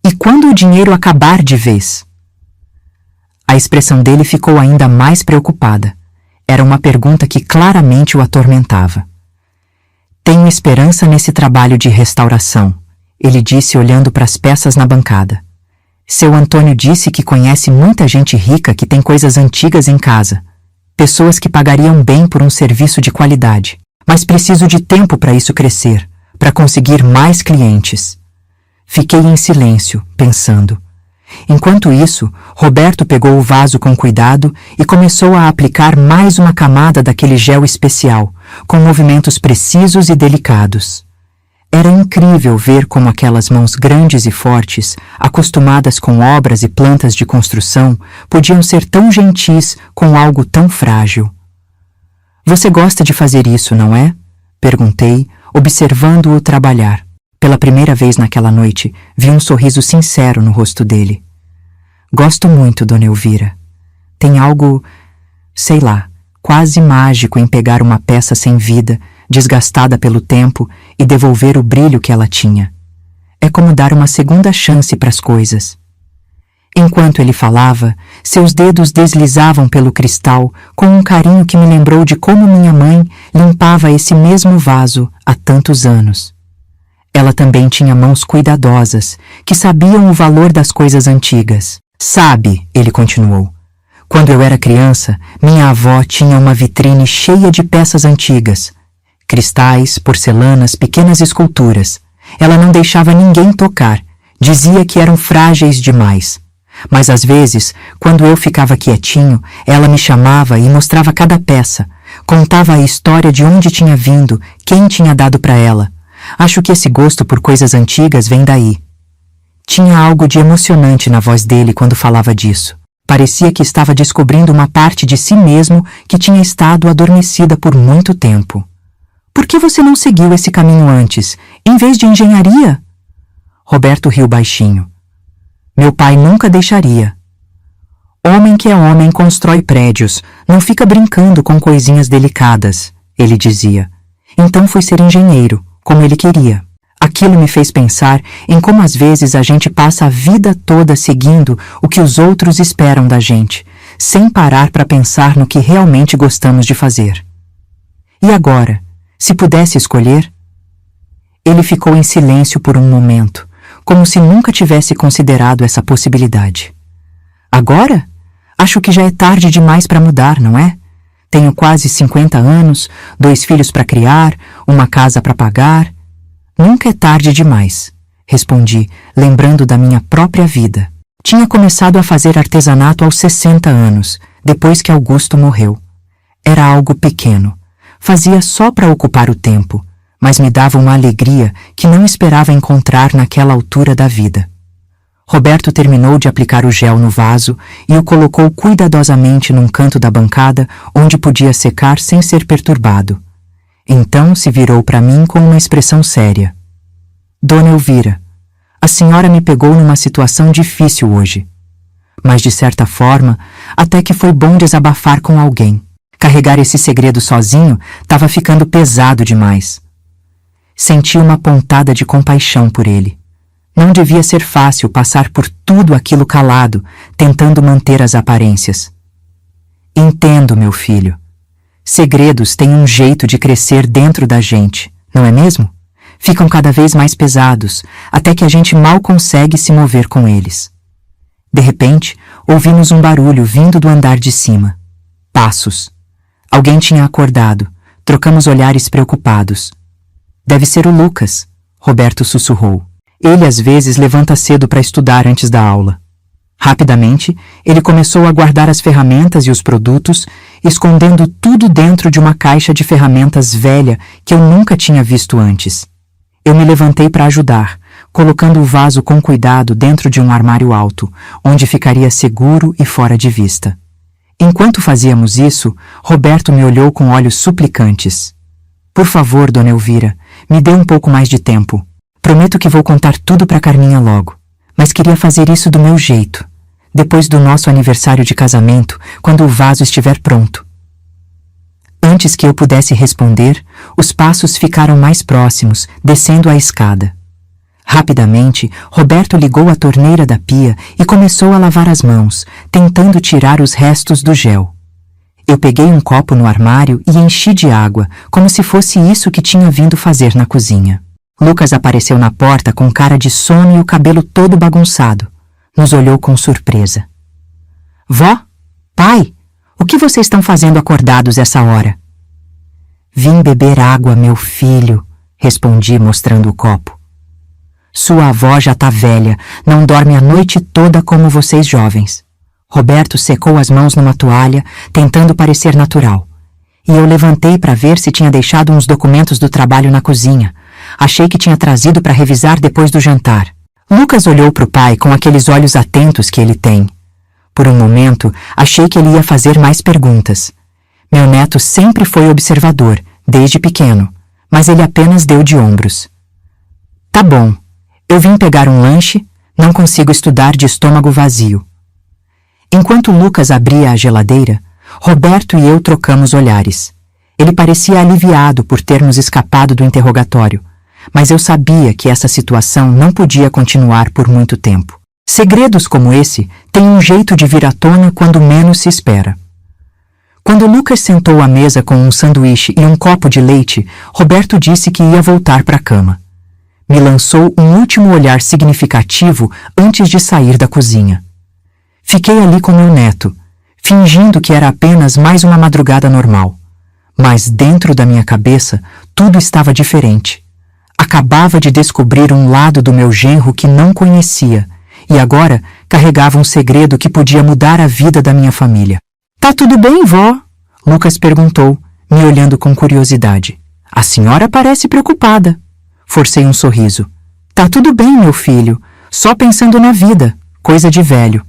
E quando o dinheiro acabar de vez? A expressão dele ficou ainda mais preocupada. Era uma pergunta que claramente o atormentava. Tenho esperança nesse trabalho de restauração, ele disse olhando para as peças na bancada. Seu Antônio disse que conhece muita gente rica que tem coisas antigas em casa. Pessoas que pagariam bem por um serviço de qualidade. Mas preciso de tempo para isso crescer, para conseguir mais clientes. Fiquei em silêncio, pensando. Enquanto isso, Roberto pegou o vaso com cuidado e começou a aplicar mais uma camada daquele gel especial, com movimentos precisos e delicados. Era incrível ver como aquelas mãos grandes e fortes, acostumadas com obras e plantas de construção, podiam ser tão gentis com algo tão frágil. Você gosta de fazer isso, não é? Perguntei, observando-o trabalhar. Pela primeira vez naquela noite, vi um sorriso sincero no rosto dele. Gosto muito, dona Elvira. Tem algo, sei lá, quase mágico em pegar uma peça sem vida, desgastada pelo tempo, e devolver o brilho que ela tinha. É como dar uma segunda chance para as coisas. Enquanto ele falava, seus dedos deslizavam pelo cristal com um carinho que me lembrou de como minha mãe limpava esse mesmo vaso há tantos anos. Ela também tinha mãos cuidadosas, que sabiam o valor das coisas antigas. Sabe, ele continuou, quando eu era criança, minha avó tinha uma vitrine cheia de peças antigas. Cristais, porcelanas, pequenas esculturas. Ela não deixava ninguém tocar. Dizia que eram frágeis demais. Mas às vezes, quando eu ficava quietinho, ela me chamava e mostrava cada peça. Contava a história de onde tinha vindo, quem tinha dado para ela. Acho que esse gosto por coisas antigas vem daí. Tinha algo de emocionante na voz dele quando falava disso. Parecia que estava descobrindo uma parte de si mesmo que tinha estado adormecida por muito tempo. Por que você não seguiu esse caminho antes, em vez de engenharia? Roberto riu baixinho. Meu pai nunca deixaria. Homem que é homem constrói prédios, não fica brincando com coisinhas delicadas, ele dizia. Então foi ser engenheiro, como ele queria. Aquilo me fez pensar em como às vezes a gente passa a vida toda seguindo o que os outros esperam da gente, sem parar para pensar no que realmente gostamos de fazer. E agora, se pudesse escolher? Ele ficou em silêncio por um momento, como se nunca tivesse considerado essa possibilidade. Agora? Acho que já é tarde demais para mudar, não é? Tenho quase 50 anos, 2 filhos para criar, uma casa para pagar. Nunca é tarde demais, respondi, lembrando da minha própria vida. Tinha começado a fazer artesanato aos 60 anos, depois que Augusto morreu. Era algo pequeno. Fazia só para ocupar o tempo, mas me dava uma alegria que não esperava encontrar naquela altura da vida. Roberto terminou de aplicar o gel no vaso e o colocou cuidadosamente num canto da bancada onde podia secar sem ser perturbado. Então se virou para mim com uma expressão séria. Dona Elvira, a senhora me pegou numa situação difícil hoje. Mas de certa forma, até que foi bom desabafar com alguém. Carregar esse segredo sozinho estava ficando pesado demais. Senti uma pontada de compaixão por ele. Não devia ser fácil passar por tudo aquilo calado, tentando manter as aparências. Entendo, meu filho. Segredos têm um jeito de crescer dentro da gente, não é mesmo? Ficam cada vez mais pesados, até que a gente mal consegue se mover com eles. De repente, ouvimos um barulho vindo do andar de cima. Passos. Alguém tinha acordado. Trocamos olhares preocupados. Deve ser o Lucas, Roberto sussurrou. Ele às vezes levanta cedo para estudar antes da aula. Rapidamente, ele começou a guardar as ferramentas e os produtos, escondendo tudo dentro de uma caixa de ferramentas velha que eu nunca tinha visto antes. Eu me levantei para ajudar, colocando o vaso com cuidado dentro de um armário alto, onde ficaria seguro e fora de vista. Enquanto fazíamos isso, Roberto me olhou com olhos suplicantes. Por favor, dona Elvira, me dê um pouco mais de tempo. Prometo que vou contar tudo para Carminha logo, mas queria fazer isso do meu jeito, depois do nosso aniversário de casamento, quando o vaso estiver pronto. Antes que eu pudesse responder, os passos ficaram mais próximos, descendo a escada. Rapidamente, Roberto ligou a torneira da pia e começou a lavar as mãos, tentando tirar os restos do gel. Eu peguei um copo no armário e enchi de água, como se fosse isso que tinha vindo fazer na cozinha. Lucas apareceu na porta com cara de sono e o cabelo todo bagunçado. Nos olhou com surpresa. Vó? Pai? O que vocês estão fazendo acordados essa hora? Vim beber água, meu filho, respondi mostrando o copo. Sua avó já tá velha, não dorme a noite toda como vocês jovens. Roberto secou as mãos numa toalha, tentando parecer natural. E eu levantei para ver se tinha deixado uns documentos do trabalho na cozinha. Achei que tinha trazido para revisar depois do jantar. Lucas olhou para o pai com aqueles olhos atentos que ele tem. Por um momento, achei que ele ia fazer mais perguntas. Meu neto sempre foi observador, desde pequeno, mas ele apenas deu de ombros. Tá bom, eu vim pegar um lanche, não consigo estudar de estômago vazio. Enquanto Lucas abria a geladeira, Roberto e eu trocamos olhares. Ele parecia aliviado por termos escapado do interrogatório, mas eu sabia que essa situação não podia continuar por muito tempo. Segredos como esse têm um jeito de vir à tona quando menos se espera. Quando Lucas sentou à mesa com um sanduíche e um copo de leite, Roberto disse que ia voltar para a cama. Me lançou um último olhar significativo antes de sair da cozinha. Fiquei ali com meu neto, fingindo que era apenas mais uma madrugada normal. Mas dentro da minha cabeça, tudo estava diferente. Acabava de descobrir um lado do meu genro que não conhecia, e agora carregava um segredo que podia mudar a vida da minha família. Tá tudo bem, vó? Lucas perguntou, me olhando com curiosidade. A senhora parece preocupada. Forcei um sorriso. Tá tudo bem, meu filho, só pensando na vida, coisa de velho.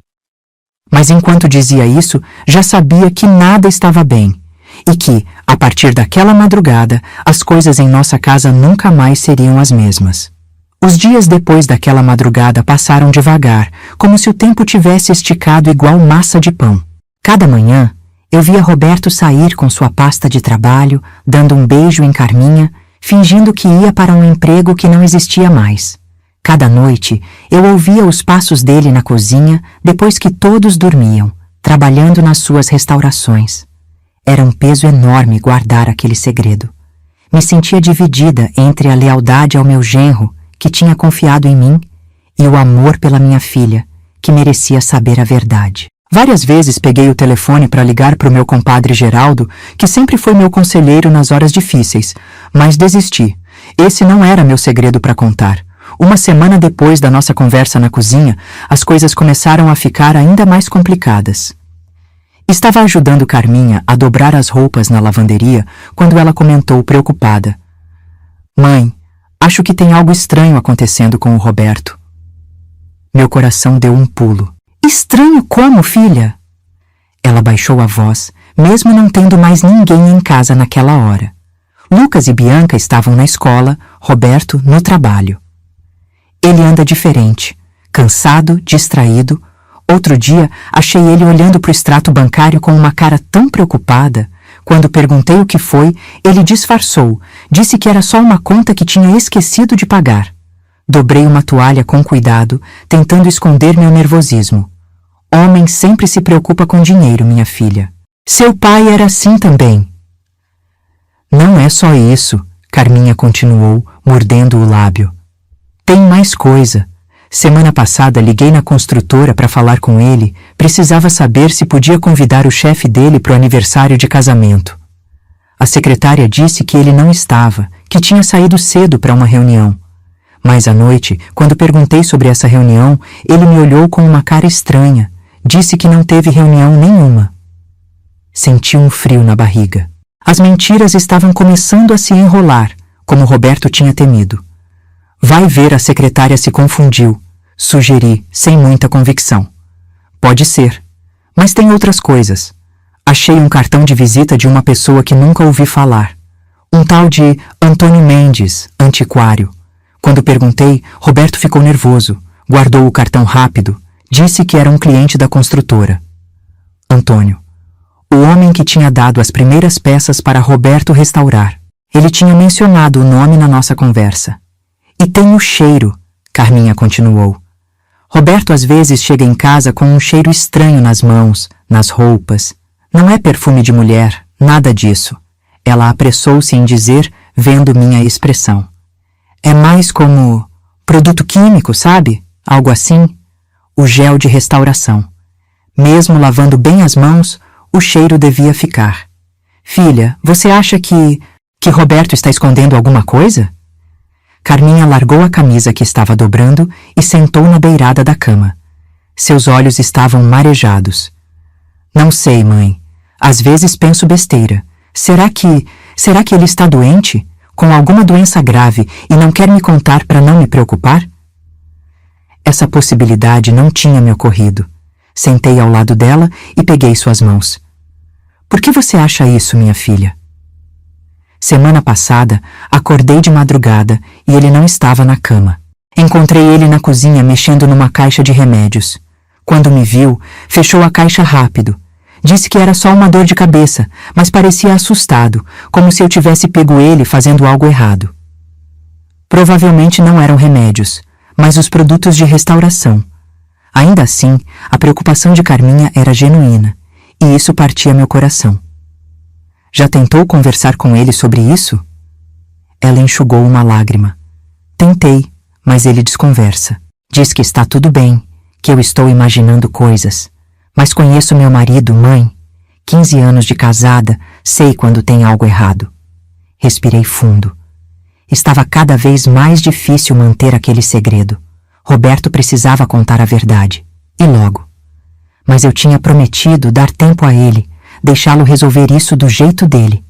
Mas enquanto dizia isso, já sabia que nada estava bem, e que, A partir daquela madrugada, as coisas em nossa casa nunca mais seriam as mesmas. Os dias depois daquela madrugada passaram devagar, como se o tempo tivesse esticado igual massa de pão. Cada manhã, eu via Roberto sair com sua pasta de trabalho, dando um beijo em Carminha, fingindo que ia para um emprego que não existia mais. Cada noite, eu ouvia os passos dele na cozinha depois que todos dormiam, trabalhando nas suas restaurações. Era um peso enorme guardar aquele segredo. Me sentia dividida entre a lealdade ao meu genro, que tinha confiado em mim, e o amor pela minha filha, que merecia saber a verdade. Várias vezes peguei o telefone para ligar para o meu compadre Geraldo, que sempre foi meu conselheiro nas horas difíceis, mas desisti. Esse não era meu segredo para contar. Uma semana depois da nossa conversa na cozinha, as coisas começaram a ficar ainda mais complicadas. Estava ajudando Carminha a dobrar as roupas na lavanderia quando ela comentou preocupada: "Mãe, acho que tem algo estranho acontecendo com o Roberto." Meu coração deu um pulo. "Estranho como, filha?" Ela baixou a voz, mesmo não tendo mais ninguém em casa naquela hora. Lucas e Bianca estavam na escola, Roberto no trabalho. "Ele anda diferente, cansado, distraído. Outro dia, achei ele olhando para o extrato bancário com uma cara tão preocupada. Quando perguntei o que foi, ele disfarçou, disse que era só uma conta que tinha esquecido de pagar." Dobrei uma toalha com cuidado, tentando esconder meu nervosismo. "Homem sempre se preocupa com dinheiro, minha filha. Seu pai era assim também." "Não é só isso", Carminha continuou, mordendo o lábio. "Tem mais coisa. Semana passada liguei na construtora para falar com ele, precisava saber se podia convidar o chefe dele para o aniversário de casamento. A secretária disse que ele não estava, que tinha saído cedo para uma reunião. Mas à noite, quando perguntei sobre essa reunião, ele me olhou com uma cara estranha, disse que não teve reunião nenhuma." Senti um frio na barriga. As mentiras estavam começando a se enrolar, como Roberto tinha temido. "Vai ver, a secretária se confundiu", sugeri, sem muita convicção. "Pode ser, mas tem outras coisas. Achei um cartão de visita de uma pessoa que nunca ouvi falar. Um tal de Antônio Mendes, antiquário. Quando perguntei, Roberto ficou nervoso, guardou o cartão rápido, disse que era um cliente da construtora. Antônio, o homem que tinha dado as primeiras peças para Roberto restaurar. Ele tinha mencionado o nome na nossa conversa. E tem o cheiro", Carminha continuou. "Roberto às vezes chega em casa com um cheiro estranho nas mãos, nas roupas. Não é perfume de mulher, nada disso." Ela apressou-se em dizer, vendo minha expressão. "É mais como produto químico, sabe? Algo assim. O gel de restauração. Mesmo lavando bem as mãos, o cheiro devia ficar. Filha, você acha que Roberto está escondendo alguma coisa?" Carminha largou a camisa que estava dobrando e sentou na beirada da cama. Seus olhos estavam marejados. "Não sei, mãe. Às vezes penso besteira. Será que ele está doente? Com alguma doença grave e não quer me contar para não me preocupar?" Essa possibilidade não tinha me ocorrido. Sentei ao lado dela e peguei suas mãos. "Por que você acha isso, minha filha?" Semana passada, acordei de madrugada e ele não estava na cama. Encontrei ele na cozinha mexendo numa caixa de remédios. Quando me viu, fechou a caixa rápido. Disse que era só uma dor de cabeça, mas parecia assustado, como se eu tivesse pego ele fazendo algo errado. Provavelmente não eram remédios, mas os produtos de restauração. Ainda assim, a preocupação de Carminha era genuína, e isso partia meu coração. "Já tentou conversar com ele sobre isso?" Ela enxugou uma lágrima. "Tentei, mas ele desconversa. Diz que está tudo bem, que eu estou imaginando coisas. Mas conheço meu marido, mãe. 15 anos de casada, sei quando tem algo errado." Respirei fundo. Estava cada vez mais difícil manter aquele segredo. Roberto precisava contar a verdade. E logo. Mas eu tinha prometido dar tempo a ele, deixá-lo resolver isso do jeito dele.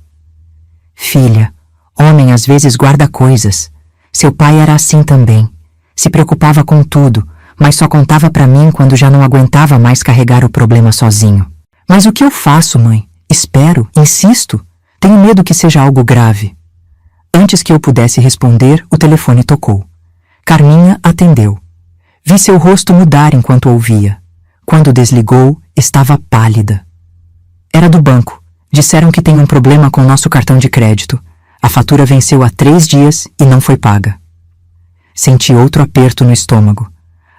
"Filha, homem às vezes guarda coisas. Seu pai era assim também. Se preocupava com tudo, mas só contava para mim quando já não aguentava mais carregar o problema sozinho. Mas o que eu faço, mãe? Espero, insisto. Tenho medo que seja algo grave. Antes que eu pudesse responder, o telefone tocou. Carminha atendeu. Vi seu rosto mudar enquanto ouvia. Quando desligou, estava pálida. Era do banco. Disseram que tem um problema com nosso cartão de crédito. A fatura venceu há 3 dias e não foi paga. Senti outro aperto no estômago.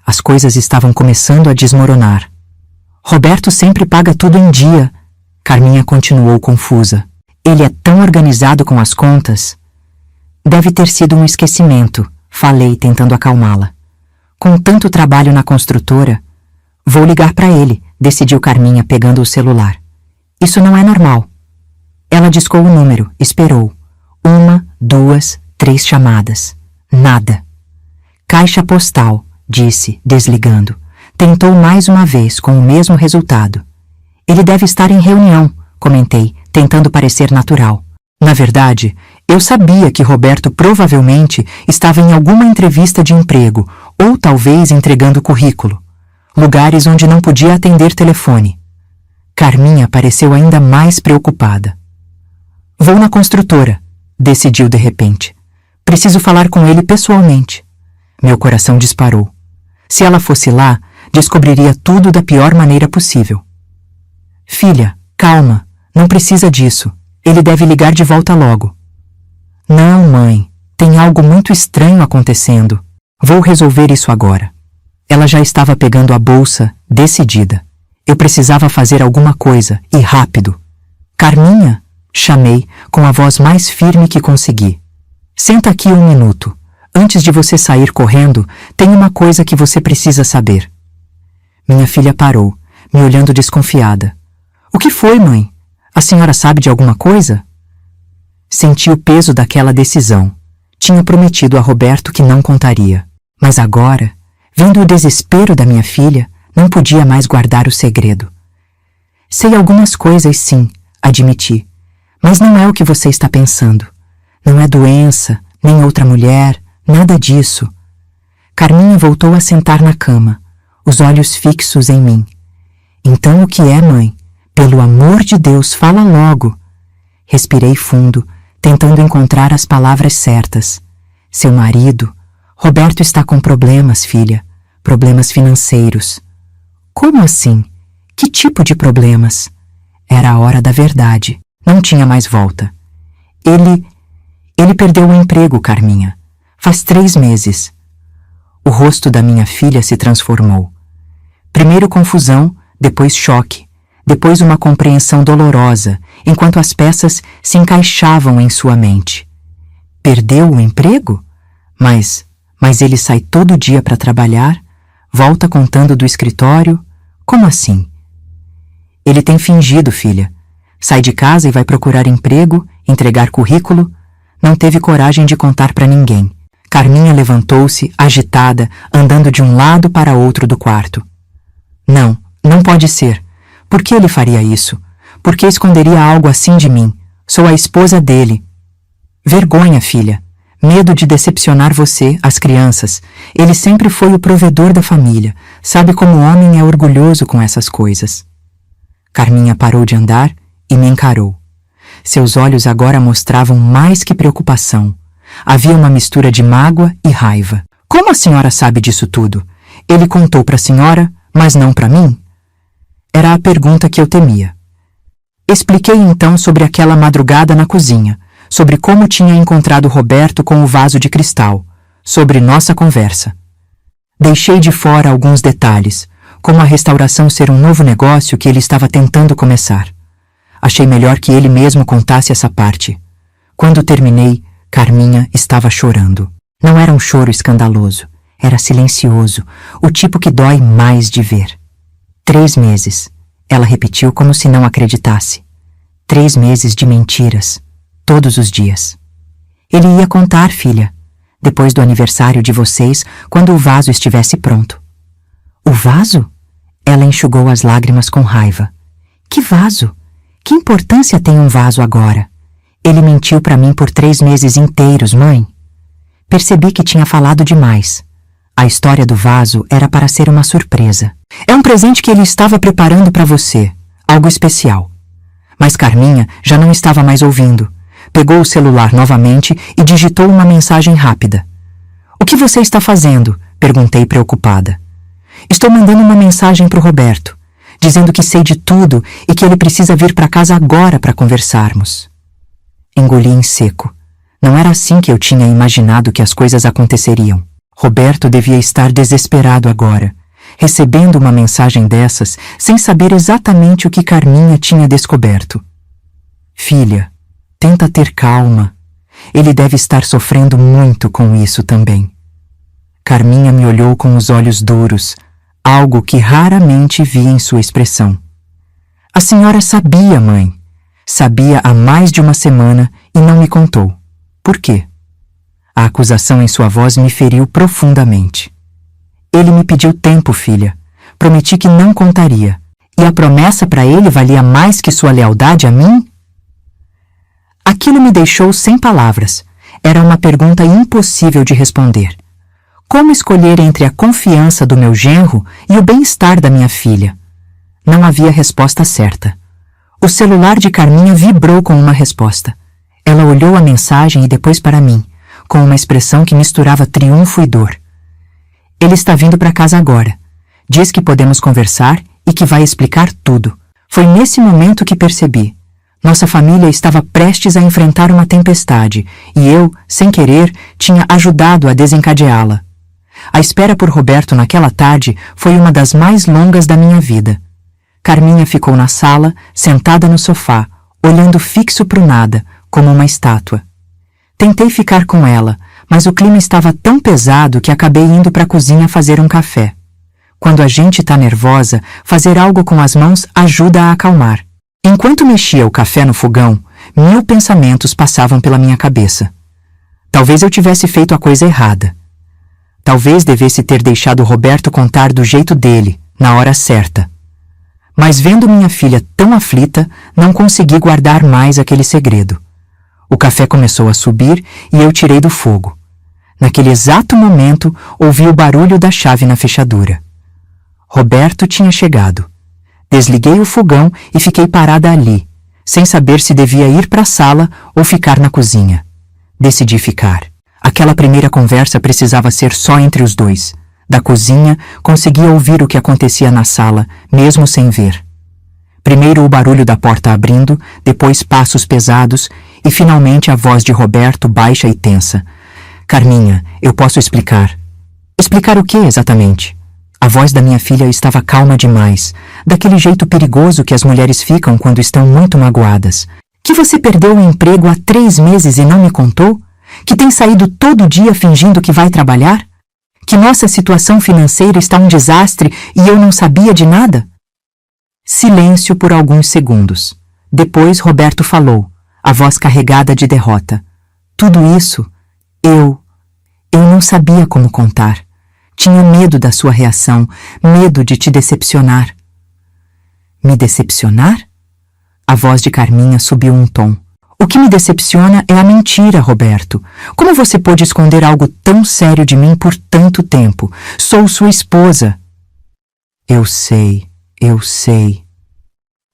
As coisas estavam começando a desmoronar. Roberto sempre paga tudo em dia. Carminha continuou confusa. Ele é tão organizado com as contas. Deve ter sido um esquecimento, falei tentando acalmá-la. Com tanto trabalho na construtora. Vou ligar para ele, decidiu Carminha pegando o celular. Isso não é normal. Ela discou o número, esperou. 1, 2, 3 chamadas. Nada. Caixa postal, disse, desligando. Tentou mais uma vez, com o mesmo resultado. Ele deve estar em reunião, comentei, tentando parecer natural. Na verdade, eu sabia que Roberto provavelmente estava em alguma entrevista de emprego, ou talvez entregando currículo. Lugares onde não podia atender telefone. Carminha pareceu ainda mais preocupada. Vou na construtora, decidiu de repente. Preciso falar com ele pessoalmente. Meu coração disparou. Se ela fosse lá, descobriria tudo da pior maneira possível. Filha, calma, não precisa disso. Ele deve ligar de volta logo. Não, mãe, tem algo muito estranho acontecendo. Vou resolver isso agora. Ela já estava pegando a bolsa, decidida. Eu precisava fazer alguma coisa, e rápido. Carminha, chamei, com a voz mais firme que consegui. Senta aqui 1 minuto. Antes de você sair correndo, tem uma coisa que você precisa saber. Minha filha parou, me olhando desconfiada. O que foi, mãe? A senhora sabe de alguma coisa? Senti o peso daquela decisão. Tinha prometido a Roberto que não contaria. Mas agora, vendo o desespero da minha filha, não podia mais guardar o segredo. Sei algumas coisas, sim, admiti. Mas não é o que você está pensando. Não é doença, nem outra mulher, nada disso. Carminha voltou a sentar na cama, os olhos fixos em mim. Então o que é, mãe? Pelo amor de Deus, fala logo. Respirei fundo, tentando encontrar as palavras certas. Seu marido, Roberto está com problemas, filha. Problemas financeiros. Como assim? Que tipo de problemas? Era a hora da verdade. Não tinha mais volta. Ele perdeu o emprego, Carminha. Faz 3 meses. O rosto da minha filha se transformou. Primeiro confusão, depois choque, depois uma compreensão dolorosa, enquanto as peças se encaixavam em sua mente. Perdeu o emprego? Mas ele sai todo dia para trabalhar, volta contando do escritório. Como assim? Ele tem fingido, filha. Sai de casa e vai procurar emprego, entregar currículo. Não teve coragem de contar para ninguém. Carminha levantou-se, agitada, andando de um lado para outro do quarto. Não pode ser. Por que ele faria isso? Por que esconderia algo assim de mim? Sou a esposa dele. Vergonha, filha. Medo de decepcionar você, as crianças. Ele sempre foi o provedor da família. Sabe como o homem é orgulhoso com essas coisas. Carminha parou de andar e me encarou. Seus olhos agora mostravam mais que preocupação. Havia uma mistura de mágoa e raiva. Como a senhora sabe disso tudo? Ele contou para a senhora, mas não para mim? Era a pergunta que eu temia. Expliquei então sobre aquela madrugada na cozinha, sobre como tinha encontrado Roberto com o vaso de cristal, sobre nossa conversa. Deixei de fora alguns detalhes, como a restauração ser um novo negócio que ele estava tentando começar. Achei melhor que ele mesmo contasse essa parte. Quando terminei, Carminha estava chorando. Não era um choro escandaloso, era silencioso, o tipo que dói mais de ver. 3 meses, ela repetiu como se não acreditasse. 3 meses de mentiras, todos os dias. Ele ia contar, filha, depois do aniversário de vocês, quando o vaso estivesse pronto. O vaso? Ela enxugou as lágrimas com raiva. Que vaso? Que importância tem um vaso agora? Ele mentiu para mim por 3 meses inteiros, mãe. Percebi que tinha falado demais. A história do vaso era para ser uma surpresa. É um presente que ele estava preparando para você, algo especial. Mas Carminha já não estava mais ouvindo. Pegou o celular novamente e digitou uma mensagem rápida. "O que você está fazendo?" perguntei preocupada. "Estou mandando uma mensagem para o Roberto, dizendo que sei de tudo e que ele precisa vir para casa agora para conversarmos." Engoli em seco. Não era assim que eu tinha imaginado que as coisas aconteceriam. Roberto devia estar desesperado agora, recebendo uma mensagem dessas sem saber exatamente o que Carminha tinha descoberto. "Filha, tenta ter calma. Ele deve estar sofrendo muito com isso também." Carminha me olhou com os olhos duros, algo que raramente vi em sua expressão. "A senhora sabia, mãe. Sabia há mais de uma semana e não me contou. Por quê?" A acusação em sua voz me feriu profundamente. "Ele me pediu tempo, filha. Prometi que não contaria. E a promessa para ele valia mais que sua lealdade a mim?" Aquilo me deixou sem palavras. Era uma pergunta impossível de responder. Como escolher entre a confiança do meu genro e o bem-estar da minha filha? Não havia resposta certa. O celular de Carminha vibrou com uma resposta. Ela olhou a mensagem e depois para mim, com uma expressão que misturava triunfo e dor. "Ele está vindo para casa agora. Diz que podemos conversar e que vai explicar tudo." Foi nesse momento que percebi. Nossa família estava prestes a enfrentar uma tempestade e eu, sem querer, tinha ajudado a desencadeá-la. A espera por Roberto naquela tarde foi uma das mais longas da minha vida. Carminha ficou na sala, sentada no sofá, olhando fixo para o nada, como uma estátua. Tentei ficar com ela, mas o clima estava tão pesado que acabei indo para a cozinha fazer um café. Quando a gente está nervosa, fazer algo com as mãos ajuda a acalmar. Enquanto mexia o café no fogão, 1000 pensamentos passavam pela minha cabeça. Talvez eu tivesse feito a coisa errada. Talvez devesse ter deixado Roberto contar do jeito dele, na hora certa. Mas vendo minha filha tão aflita, não consegui guardar mais aquele segredo. O café começou a subir e eu tirei do fogo. Naquele exato momento, ouvi o barulho da chave na fechadura. Roberto tinha chegado. Desliguei o fogão e fiquei parada ali, sem saber se devia ir para a sala ou ficar na cozinha. Decidi ficar. Aquela primeira conversa precisava ser só entre os dois. Da cozinha, conseguia ouvir o que acontecia na sala, mesmo sem ver. Primeiro o barulho da porta abrindo, depois passos pesados e finalmente a voz de Roberto baixa e tensa. "Carminha, eu posso explicar." "Explicar o que exatamente?" A voz da minha filha estava calma demais, daquele jeito perigoso que as mulheres ficam quando estão muito magoadas. "Que você perdeu o emprego há 3 meses e não me contou? Que tem saído todo dia fingindo que vai trabalhar? Que nossa situação financeira está um desastre e eu não sabia de nada?" Silêncio por alguns segundos. Depois Roberto falou, a voz carregada de derrota. "Tudo isso, eu não sabia como contar. Tinha medo da sua reação, medo de te decepcionar." "Me decepcionar?" A voz de Carminha subiu um tom. "O que me decepciona é a mentira, Roberto. Como você pôde esconder algo tão sério de mim por tanto tempo? Sou sua esposa." Eu sei.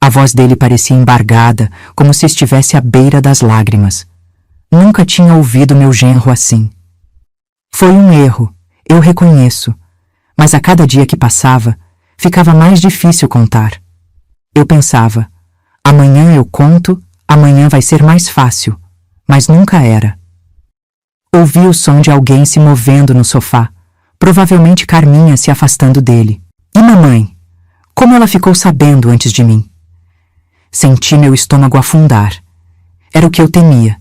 A voz dele parecia embargada, como se estivesse à beira das lágrimas. Nunca tinha ouvido meu genro assim. Foi um erro, eu reconheço, mas a cada dia que passava, ficava mais difícil contar. Eu pensava, amanhã eu conto, amanhã vai ser mais fácil, mas nunca era. Ouvi o som de alguém se movendo no sofá, provavelmente Carminha se afastando dele. E mamãe? Como ela ficou sabendo antes de mim? Senti meu estômago afundar. Era o que eu temia.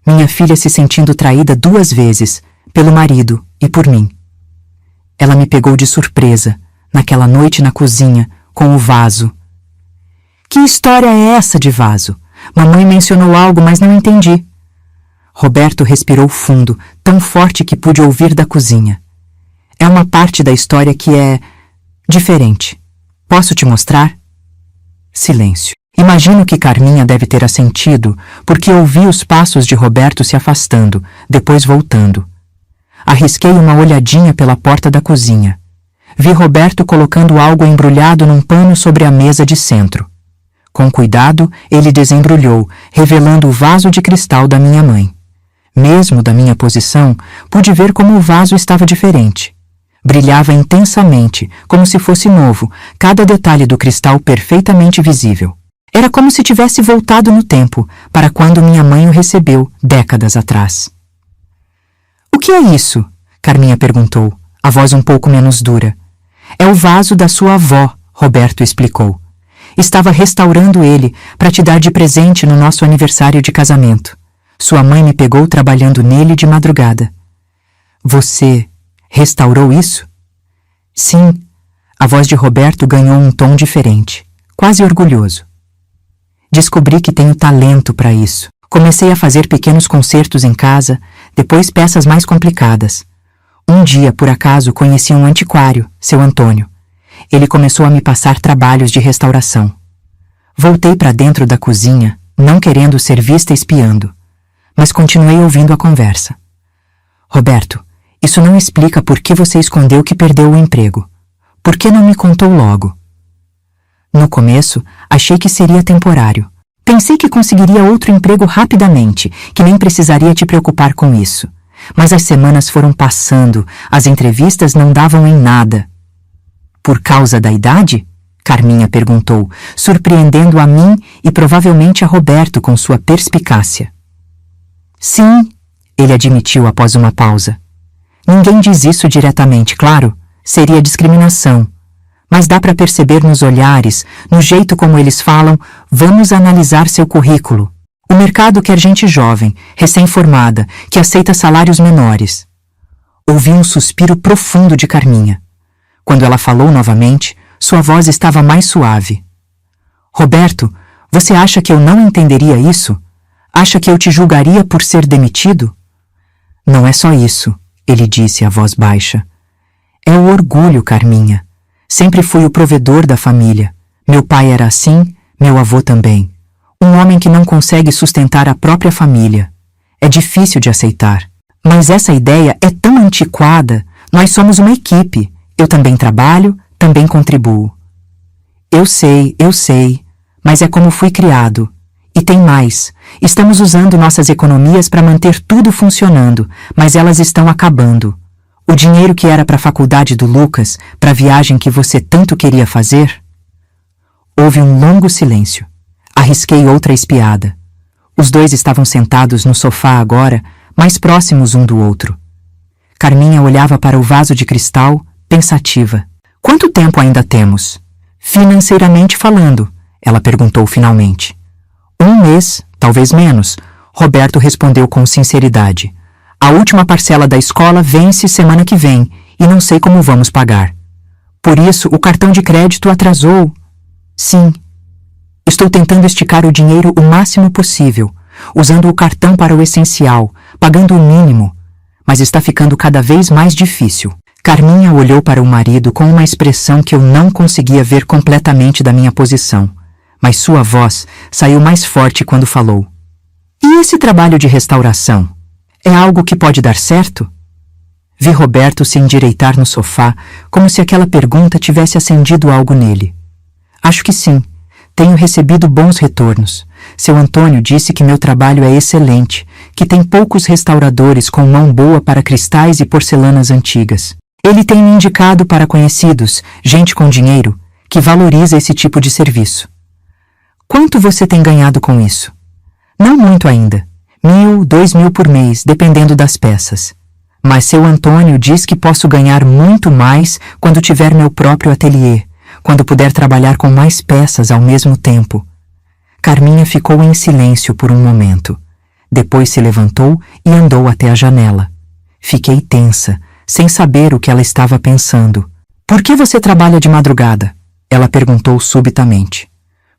Minha filha se sentindo traída 2 vezes, pelo marido e por mim. Ela me pegou de surpresa, naquela noite na cozinha, com o vaso. Que história é essa de vaso? Mamãe mencionou algo, mas não entendi. Roberto respirou fundo, tão forte que pude ouvir da cozinha. É uma parte da história que é diferente. Posso te mostrar? Silêncio. Imagino que Carminha deve ter assentido, porque ouvi os passos de Roberto se afastando, depois voltando. Arrisquei uma olhadinha pela porta da cozinha. Vi Roberto colocando algo embrulhado num pano sobre a mesa de centro. Com cuidado, ele desembrulhou, revelando o vaso de cristal da minha mãe. Mesmo da minha posição, pude ver como o vaso estava diferente. Brilhava intensamente, como se fosse novo, cada detalhe do cristal perfeitamente visível. Era como se tivesse voltado no tempo, para quando minha mãe o recebeu, décadas atrás. — O que é isso? Carminha perguntou, a voz um pouco menos dura. — É o vaso da sua avó, Roberto explicou. Estava restaurando ele para te dar de presente no nosso aniversário de casamento. Sua mãe me pegou trabalhando nele de madrugada. — Você restaurou isso? — Sim. A voz de Roberto ganhou um tom diferente, quase orgulhoso. Descobri que tenho talento para isso. Comecei a fazer pequenos concertos em casa, depois peças mais complicadas. Um dia, por acaso, conheci um antiquário, seu Antônio. Ele começou a me passar trabalhos de restauração. Voltei para dentro da cozinha, não querendo ser vista espiando, mas continuei ouvindo a conversa. Roberto, isso não explica por que você escondeu que perdeu o emprego. Por que não me contou logo? No começo, achei que seria temporário. Pensei que conseguiria outro emprego rapidamente, que nem precisaria te preocupar com isso. Mas as semanas foram passando, as entrevistas não davam em nada. Por causa da idade? Carminha perguntou, surpreendendo a mim e provavelmente a Roberto com sua perspicácia. Sim, ele admitiu após uma pausa. Ninguém diz isso diretamente, claro, seria discriminação. Mas dá para perceber nos olhares, no jeito como eles falam, vamos analisar seu currículo. O mercado quer gente jovem, recém-formada, que aceita salários menores. Ouvi um suspiro profundo de Carminha. Quando ela falou novamente, sua voz estava mais suave. Roberto, você acha que eu não entenderia isso? Acha que eu te julgaria por ser demitido? Não é só isso, ele disse a voz baixa. É o orgulho, Carminha. Sempre fui o provedor da família. Meu pai era assim, meu avô também. Um homem que não consegue sustentar a própria família. É difícil de aceitar. Mas essa ideia é tão antiquada. Nós somos uma equipe. Eu também trabalho, também contribuo. Eu sei, mas é como fui criado. E tem mais. Estamos usando nossas economias para manter tudo funcionando, mas elas estão acabando. O dinheiro que era para a faculdade do Lucas, para a viagem que você tanto queria fazer? Houve um longo silêncio. Arrisquei outra espiada. Os dois estavam sentados no sofá agora, mais próximos um do outro. Carminha olhava para o vaso de cristal, pensativa. Quanto tempo ainda temos? Financeiramente falando, ela perguntou finalmente. 1 mês, talvez menos, Roberto respondeu com sinceridade. A última parcela da escola vence semana que vem e não sei como vamos pagar. Por isso, o cartão de crédito atrasou. Sim. Estou tentando esticar o dinheiro o máximo possível, usando o cartão para o essencial, pagando o mínimo, mas está ficando cada vez mais difícil. Carminha olhou para o marido com uma expressão que eu não conseguia ver completamente da minha posição, mas sua voz saiu mais forte quando falou. E esse trabalho de restauração? É algo que pode dar certo? Vi Roberto se endireitar no sofá, como se aquela pergunta tivesse acendido algo nele. Acho que sim. Tenho recebido bons retornos. Seu Antônio disse que meu trabalho é excelente, que tem poucos restauradores com mão boa para cristais e porcelanas antigas. Ele tem me indicado para conhecidos, gente com dinheiro, que valoriza esse tipo de serviço. Quanto você tem ganhado com isso? Não muito ainda. 1.000, 2.000 por mês, dependendo das peças. Mas seu Antônio diz que posso ganhar muito mais quando tiver meu próprio ateliê, quando puder trabalhar com mais peças ao mesmo tempo. Carminha ficou em silêncio por um momento. Depois se levantou e andou até a janela. Fiquei tensa, sem saber o que ela estava pensando. Por que você trabalha de madrugada? Ela perguntou subitamente.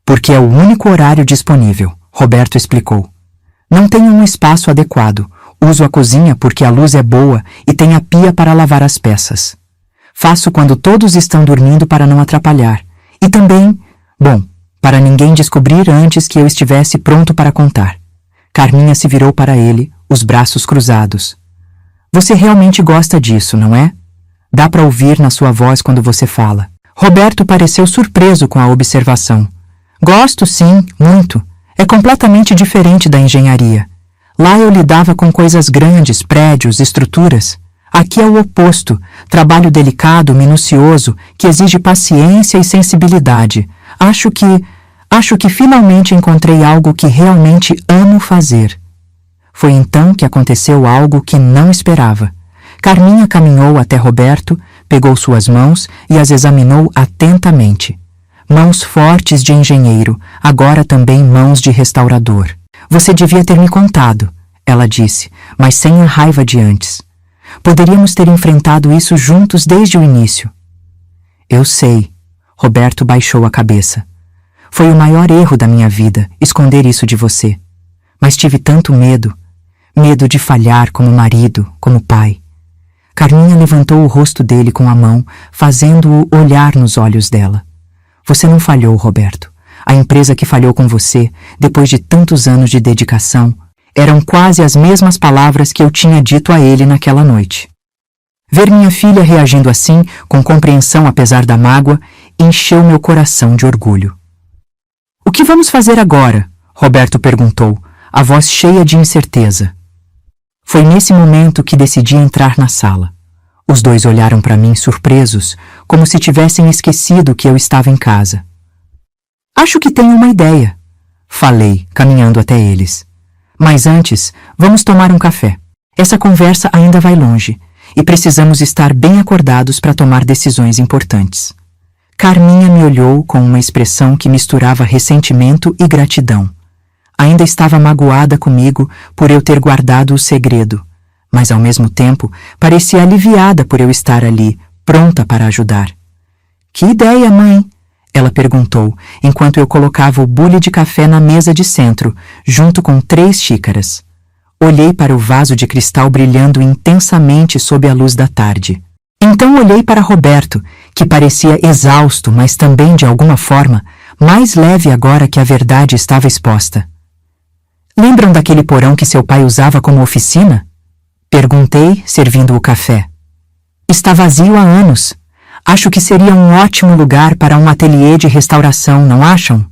Porque é o único horário disponível, Roberto explicou. Não tenho um espaço adequado. Uso a cozinha porque a luz é boa e tem a pia para lavar as peças. Faço quando todos estão dormindo para não atrapalhar. E também, para ninguém descobrir antes que eu estivesse pronto para contar. Carminha se virou para ele, os braços cruzados. Você realmente gosta disso, não é? Dá para ouvir na sua voz quando você fala. Roberto pareceu surpreso com a observação. Gosto, sim, muito. É completamente diferente da engenharia. Lá eu lidava com coisas grandes, prédios, estruturas. Aqui é o oposto, trabalho delicado, minucioso, que exige paciência e sensibilidade. Acho que finalmente encontrei algo que realmente amo fazer. Foi então que aconteceu algo que não esperava. Carminha caminhou até Roberto, pegou suas mãos e as examinou atentamente. Mãos fortes de engenheiro, agora também mãos de restaurador. Você devia ter me contado, ela disse, mas sem a raiva de antes. Poderíamos ter enfrentado isso juntos desde o início. Eu sei. Roberto baixou a cabeça. Foi o maior erro da minha vida, esconder isso de você. Mas tive tanto medo. Medo de falhar como marido, como pai. Carminha levantou o rosto dele com a mão, fazendo-o olhar nos olhos dela. Você não falhou, Roberto. A empresa que falhou com você, depois de tantos anos de dedicação, eram quase as mesmas palavras que eu tinha dito a ele naquela noite. Ver minha filha reagindo assim, com compreensão apesar da mágoa, encheu meu coração de orgulho. O que vamos fazer agora? Roberto perguntou, a voz cheia de incerteza. Foi nesse momento que decidi entrar na sala. Os dois olharam para mim surpresos, como se tivessem esquecido que eu estava em casa. Acho que tenho uma ideia, falei, caminhando até eles. Mas antes, vamos tomar um café. Essa conversa ainda vai longe, e precisamos estar bem acordados para tomar decisões importantes. Carminha me olhou com uma expressão que misturava ressentimento e gratidão. Ainda estava magoada comigo por eu ter guardado o segredo, mas ao mesmo tempo parecia aliviada por eu estar ali, pronta para ajudar. Que ideia, mãe? Ela perguntou, enquanto eu colocava o bule de café na mesa de centro, junto com 3 xícaras. Olhei para o vaso de cristal brilhando intensamente sob a luz da tarde. Então olhei para Roberto, que parecia exausto, mas também, de alguma forma, mais leve agora que a verdade estava exposta. Lembram daquele porão que seu pai usava como oficina? Perguntei, servindo o café. Está vazio há anos. Acho que seria um ótimo lugar para um ateliê de restauração, não acham?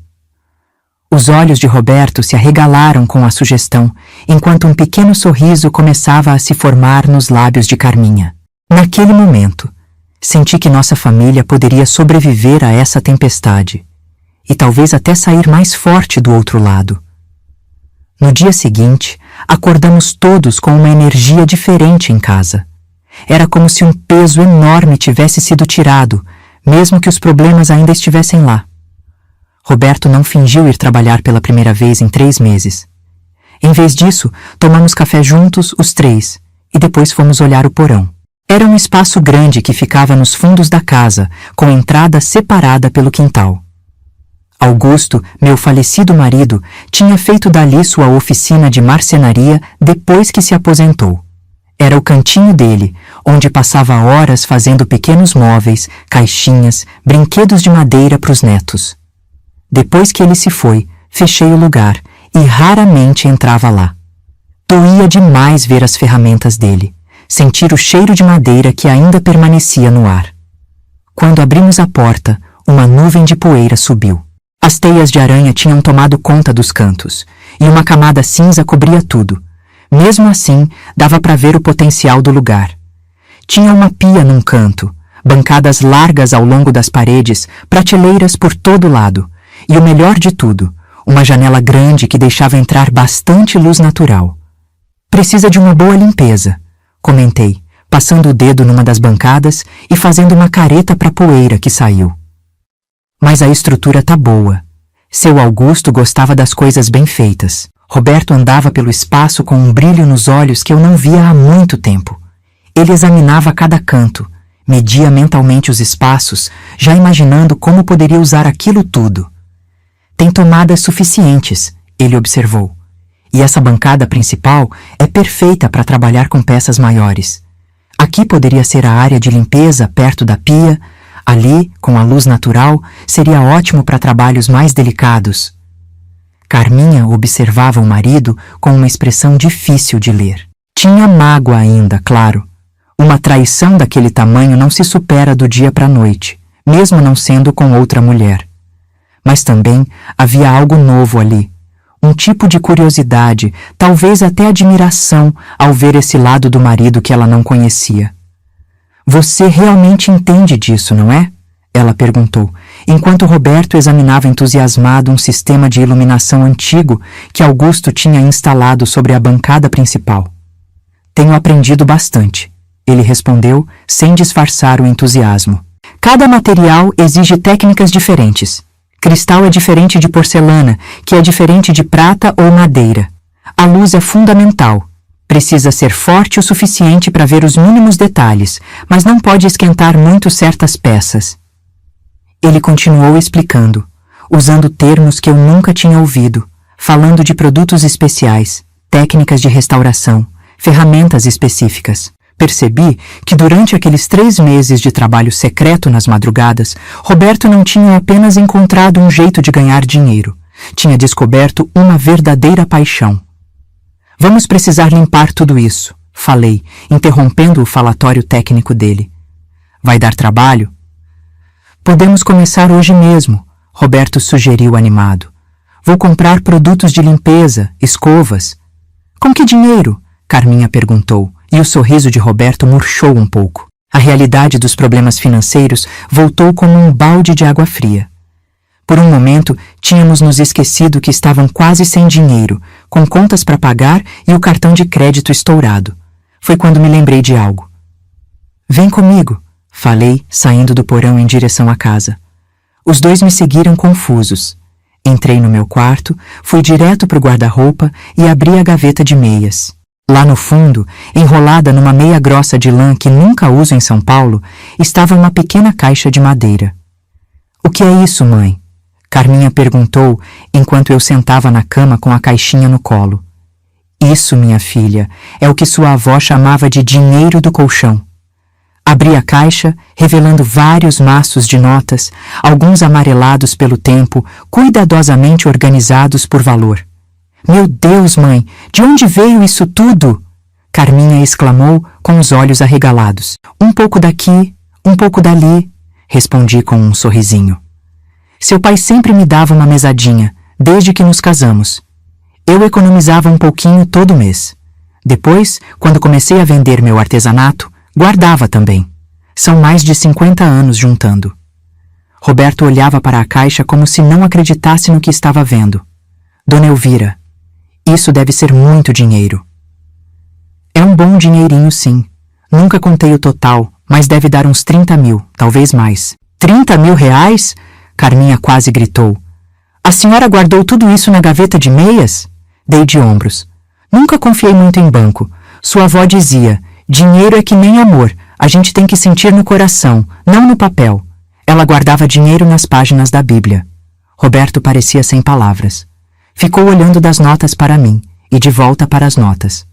Os olhos de Roberto se arregalaram com a sugestão, enquanto um pequeno sorriso começava a se formar nos lábios de Carminha. Naquele momento, senti que nossa família poderia sobreviver a essa tempestade, e talvez até sair mais forte do outro lado. No dia seguinte, acordamos todos com uma energia diferente em casa. Era como se um peso enorme tivesse sido tirado, mesmo que os problemas ainda estivessem lá. Roberto não fingiu ir trabalhar pela primeira vez em 3 meses. Em vez disso, tomamos café juntos, os 3, e depois fomos olhar o porão. Era um espaço grande que ficava nos fundos da casa, com entrada separada pelo quintal. Augusto, meu falecido marido, tinha feito dali sua oficina de marcenaria depois que se aposentou. Era o cantinho dele, onde passava horas fazendo pequenos móveis, caixinhas, brinquedos de madeira para os netos. Depois que ele se foi, fechei o lugar e raramente entrava lá. Doía demais ver as ferramentas dele, sentir o cheiro de madeira que ainda permanecia no ar. Quando abrimos a porta, uma nuvem de poeira subiu. As teias de aranha tinham tomado conta dos cantos, e uma camada cinza cobria tudo. Mesmo assim, dava para ver o potencial do lugar. Tinha uma pia num canto, bancadas largas ao longo das paredes, prateleiras por todo lado, e o melhor de tudo, uma janela grande que deixava entrar bastante luz natural. Precisa de uma boa limpeza, comentei, passando o dedo numa das bancadas e fazendo uma careta para a poeira que saiu. Mas a estrutura tá boa. Seu Augusto gostava das coisas bem feitas. Roberto andava pelo espaço com um brilho nos olhos que eu não via há muito tempo. Ele examinava cada canto, media mentalmente os espaços, já imaginando como poderia usar aquilo tudo. Tem tomadas suficientes, ele observou. E essa bancada principal é perfeita para trabalhar com peças maiores. Aqui poderia ser a área de limpeza perto da pia. Ali, com a luz natural, seria ótimo para trabalhos mais delicados. Carminha observava o marido com uma expressão difícil de ler. Tinha mágoa ainda, claro. Uma traição daquele tamanho não se supera do dia para a noite, mesmo não sendo com outra mulher. Mas também havia algo novo ali. Um tipo de curiosidade, talvez até admiração, ao ver esse lado do marido que ela não conhecia. Você realmente entende disso, não é? Ela perguntou, enquanto Roberto examinava entusiasmado um sistema de iluminação antigo que Augusto tinha instalado sobre a bancada principal. Tenho aprendido bastante, ele respondeu, sem disfarçar o entusiasmo. Cada material exige técnicas diferentes. Cristal é diferente de porcelana, que é diferente de prata ou madeira. A luz é fundamental. Precisa ser forte o suficiente para ver os mínimos detalhes, mas não pode esquentar muito certas peças. Ele continuou explicando, usando termos que eu nunca tinha ouvido, falando de produtos especiais, técnicas de restauração, ferramentas específicas. Percebi que durante aqueles 3 meses de trabalho secreto nas madrugadas, Roberto não tinha apenas encontrado um jeito de ganhar dinheiro, tinha descoberto uma verdadeira paixão. Vamos precisar limpar tudo isso, falei, interrompendo o falatório técnico dele. Vai dar trabalho? Podemos começar hoje mesmo, Roberto sugeriu animado. Vou comprar produtos de limpeza, escovas. Com que dinheiro? Carminha perguntou, e o sorriso de Roberto murchou um pouco. A realidade dos problemas financeiros voltou como um balde de água fria. Por um momento, tínhamos nos esquecido que estavam quase sem dinheiro, com contas para pagar e o cartão de crédito estourado. Foi quando me lembrei de algo. Vem comigo, falei, saindo do porão em direção à casa. Os dois me seguiram confusos. Entrei no meu quarto, fui direto para o guarda-roupa e abri a gaveta de meias. Lá no fundo, enrolada numa meia grossa de lã que nunca uso em São Paulo, estava uma pequena caixa de madeira. O que é isso, mãe? Carminha perguntou, enquanto eu sentava na cama com a caixinha no colo. Isso, minha filha, é o que sua avó chamava de dinheiro do colchão. Abri a caixa, revelando vários maços de notas, alguns amarelados pelo tempo, cuidadosamente organizados por valor. Meu Deus, mãe, de onde veio isso tudo? Carminha exclamou com os olhos arregalados. Um pouco daqui, um pouco dali, respondi com um sorrisinho. Seu pai sempre me dava uma mesadinha, desde que nos casamos. Eu economizava um pouquinho todo mês. Depois, quando comecei a vender meu artesanato, guardava também. São mais de 50 anos juntando. Roberto olhava para a caixa como se não acreditasse no que estava vendo. Dona Elvira, isso deve ser muito dinheiro. É um bom dinheirinho, sim. Nunca contei o total, mas deve dar uns 30 mil, talvez mais. 30 mil reais? Carminha quase gritou. A senhora guardou tudo isso na gaveta de meias? Dei de ombros. Nunca confiei muito em banco. Sua avó dizia, dinheiro é que nem amor, a gente tem que sentir no coração, não no papel. Ela guardava dinheiro nas páginas da Bíblia. Roberto parecia sem palavras. Ficou olhando das notas para mim e de volta para as notas.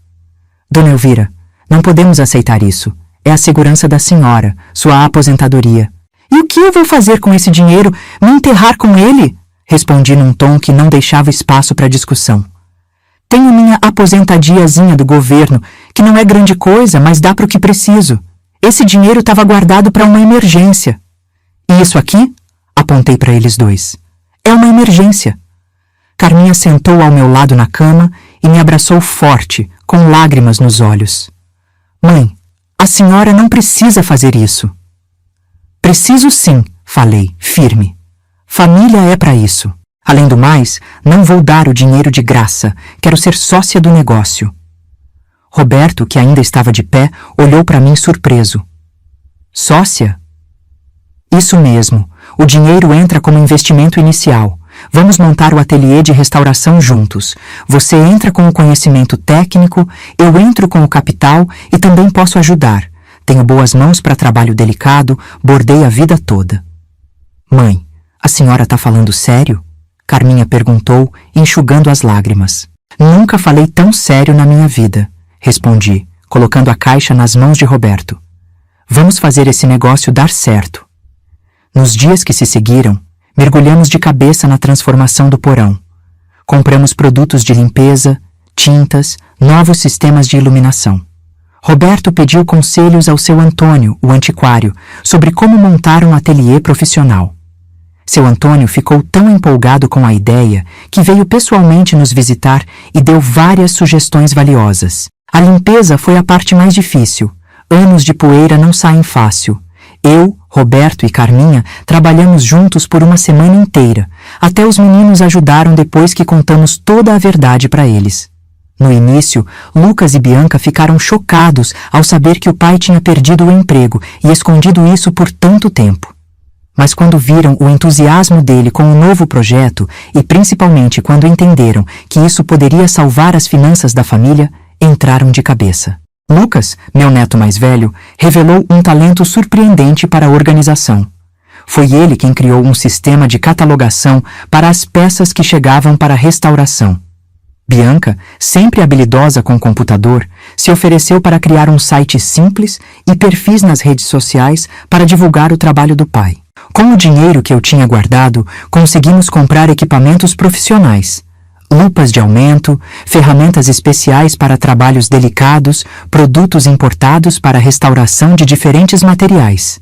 Dona Elvira, não podemos aceitar isso. É a segurança da senhora, sua aposentadoria. E o que eu vou fazer com esse dinheiro? Me enterrar com ele? Respondi num tom que não deixava espaço para discussão. Tenho minha aposentadiazinha do governo, que não é grande coisa, mas dá para o que preciso. Esse dinheiro estava guardado para uma emergência. E isso aqui? Apontei para eles dois. É uma emergência. Carminha sentou ao meu lado na cama e me abraçou forte, com lágrimas nos olhos. Mãe, a senhora não precisa fazer isso. Preciso sim, falei, firme. Família é para isso. Além do mais, não vou dar o dinheiro de graça, quero ser sócia do negócio. Roberto, que ainda estava de pé, olhou para mim surpreso. Sócia? Isso mesmo, o dinheiro entra como investimento inicial. Vamos montar o ateliê de restauração juntos. Você entra com o conhecimento técnico, eu entro com o capital e também posso ajudar. Tenho boas mãos para trabalho delicado, bordei a vida toda. Mãe, a senhora está falando sério? Carminha perguntou, enxugando as lágrimas. Nunca falei tão sério na minha vida, respondi, colocando a caixa nas mãos de Roberto. Vamos fazer esse negócio dar certo. Nos dias que se seguiram, mergulhamos de cabeça na transformação do porão. Compramos produtos de limpeza, tintas, novos sistemas de iluminação. Roberto pediu conselhos ao seu Antônio, o antiquário, sobre como montar um ateliê profissional. Seu Antônio ficou tão empolgado com a ideia que veio pessoalmente nos visitar e deu várias sugestões valiosas. A limpeza foi a parte mais difícil. Anos de poeira não saem fácil. Eu, Roberto e Carminha trabalhamos juntos por uma semana inteira. Até os meninos ajudaram depois que contamos toda a verdade para eles. No início, Lucas e Bianca ficaram chocados ao saber que o pai tinha perdido o emprego e escondido isso por tanto tempo. Mas quando viram o entusiasmo dele com o novo projeto e principalmente quando entenderam que isso poderia salvar as finanças da família, entraram de cabeça. Lucas, meu neto mais velho, revelou um talento surpreendente para a organização. Foi ele quem criou um sistema de catalogação para as peças que chegavam para a restauração. Bianca, sempre habilidosa com computador, se ofereceu para criar um site simples e perfis nas redes sociais para divulgar o trabalho do pai. Com o dinheiro que eu tinha guardado, conseguimos comprar equipamentos profissionais. Lupas de aumento, ferramentas especiais para trabalhos delicados, produtos importados para restauração de diferentes materiais.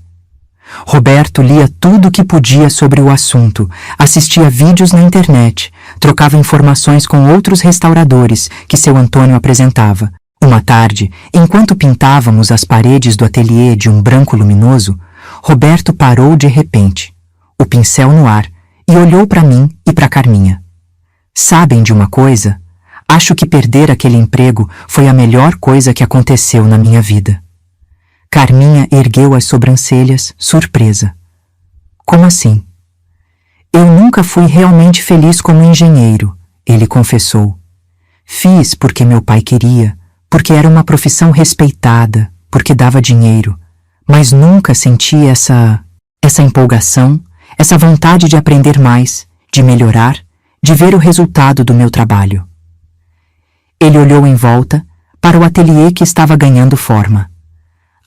Roberto lia tudo o que podia sobre o assunto, assistia vídeos na internet, trocava informações com outros restauradores que seu Antônio apresentava. Uma tarde, enquanto pintávamos as paredes do ateliê de um branco luminoso, Roberto parou de repente, o pincel no ar, e olhou para mim e para Carminha. Sabem de uma coisa? Acho que perder aquele emprego foi a melhor coisa que aconteceu na minha vida. Carminha ergueu as sobrancelhas, surpresa. Como assim? Eu nunca fui realmente feliz como engenheiro, ele confessou. Fiz porque meu pai queria, porque era uma profissão respeitada, porque dava dinheiro, mas nunca senti essa empolgação, essa vontade de aprender mais, de melhorar, de ver o resultado do meu trabalho. Ele olhou em volta para o ateliê que estava ganhando forma.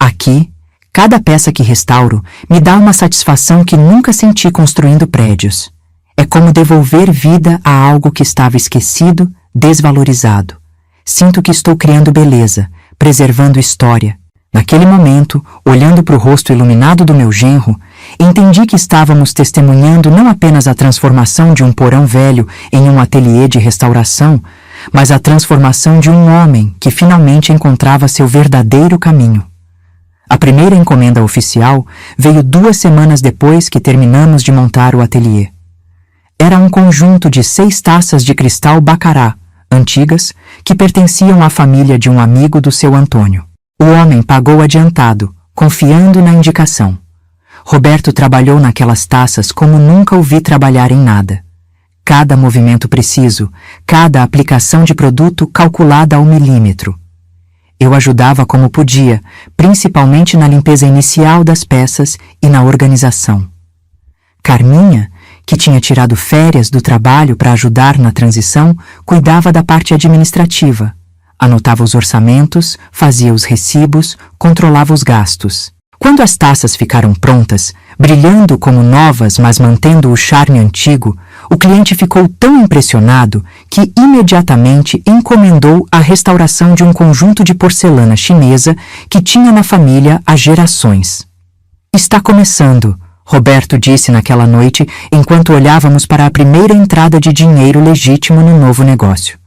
Aqui, cada peça que restauro me dá uma satisfação que nunca senti construindo prédios. É como devolver vida a algo que estava esquecido, desvalorizado. Sinto que estou criando beleza, preservando história. Naquele momento, olhando para o rosto iluminado do meu genro, entendi que estávamos testemunhando não apenas a transformação de um porão velho em um ateliê de restauração, mas a transformação de um homem que finalmente encontrava seu verdadeiro caminho. A primeira encomenda oficial veio 2 semanas depois que terminamos de montar o ateliê. Era um conjunto de 6 taças de cristal Baccarat, antigas, que pertenciam à família de um amigo do seu Antônio. O homem pagou adiantado, confiando na indicação. Roberto trabalhou naquelas taças como nunca o vi trabalhar em nada. Cada movimento preciso, cada aplicação de produto calculada ao milímetro. Eu ajudava como podia, principalmente na limpeza inicial das peças e na organização. Carminha, que tinha tirado férias do trabalho para ajudar na transição, cuidava da parte administrativa. Anotava os orçamentos, fazia os recibos, controlava os gastos. Quando as taças ficaram prontas, brilhando como novas, mas mantendo o charme antigo, o cliente ficou tão impressionado que imediatamente encomendou a restauração de um conjunto de porcelana chinesa que tinha na família há gerações. Está começando, Roberto disse naquela noite enquanto olhávamos para a primeira entrada de dinheiro legítimo no novo negócio.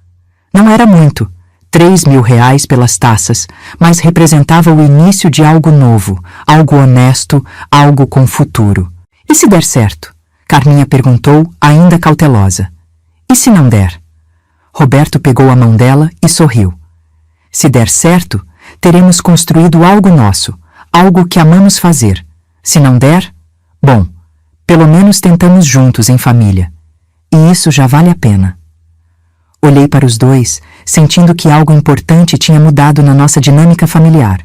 Não era muito. 3.000 reais pelas taças, mas representava o início de algo novo, algo honesto, algo com futuro. E se der certo? Carminha perguntou, ainda cautelosa. E se não der? Roberto pegou a mão dela e sorriu. Se der certo, teremos construído algo nosso, algo que amamos fazer. Se não der, bom, pelo menos tentamos juntos em família. E isso já vale a pena. Olhei para os dois, sentindo que algo importante tinha mudado na nossa dinâmica familiar.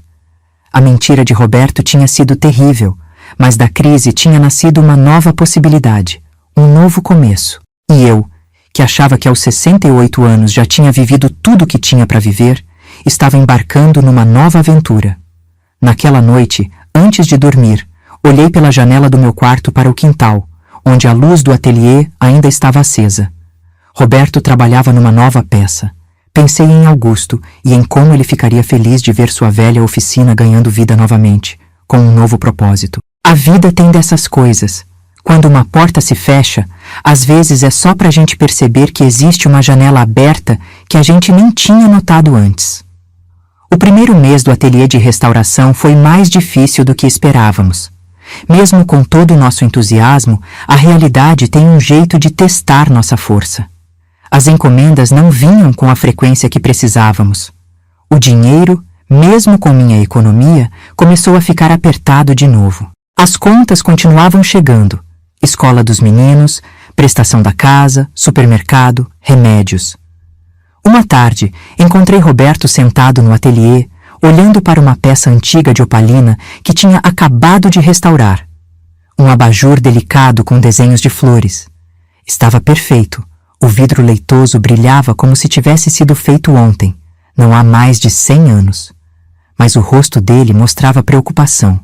A mentira de Roberto tinha sido terrível, mas da crise tinha nascido uma nova possibilidade, um novo começo. E eu, que achava que aos 68 anos já tinha vivido tudo o que tinha para viver, estava embarcando numa nova aventura. Naquela noite, antes de dormir, olhei pela janela do meu quarto para o quintal, onde a luz do ateliê ainda estava acesa. Roberto trabalhava numa nova peça. Pensei em Augusto e em como ele ficaria feliz de ver sua velha oficina ganhando vida novamente, com um novo propósito. A vida tem dessas coisas. Quando uma porta se fecha, às vezes é só para a gente perceber que existe uma janela aberta que a gente nem tinha notado antes. O primeiro mês do ateliê de restauração foi mais difícil do que esperávamos. Mesmo com todo o nosso entusiasmo, a realidade tem um jeito de testar nossa força. As encomendas não vinham com a frequência que precisávamos. O dinheiro, mesmo com minha economia, começou a ficar apertado de novo. As contas continuavam chegando: escola dos meninos, prestação da casa, supermercado, remédios. Uma tarde, encontrei Roberto sentado no ateliê, olhando para uma peça antiga de opalina que tinha acabado de restaurar. Um abajur delicado com desenhos de flores. Estava perfeito. O vidro leitoso brilhava como se tivesse sido feito ontem, não há mais de 100 anos. Mas o rosto dele mostrava preocupação.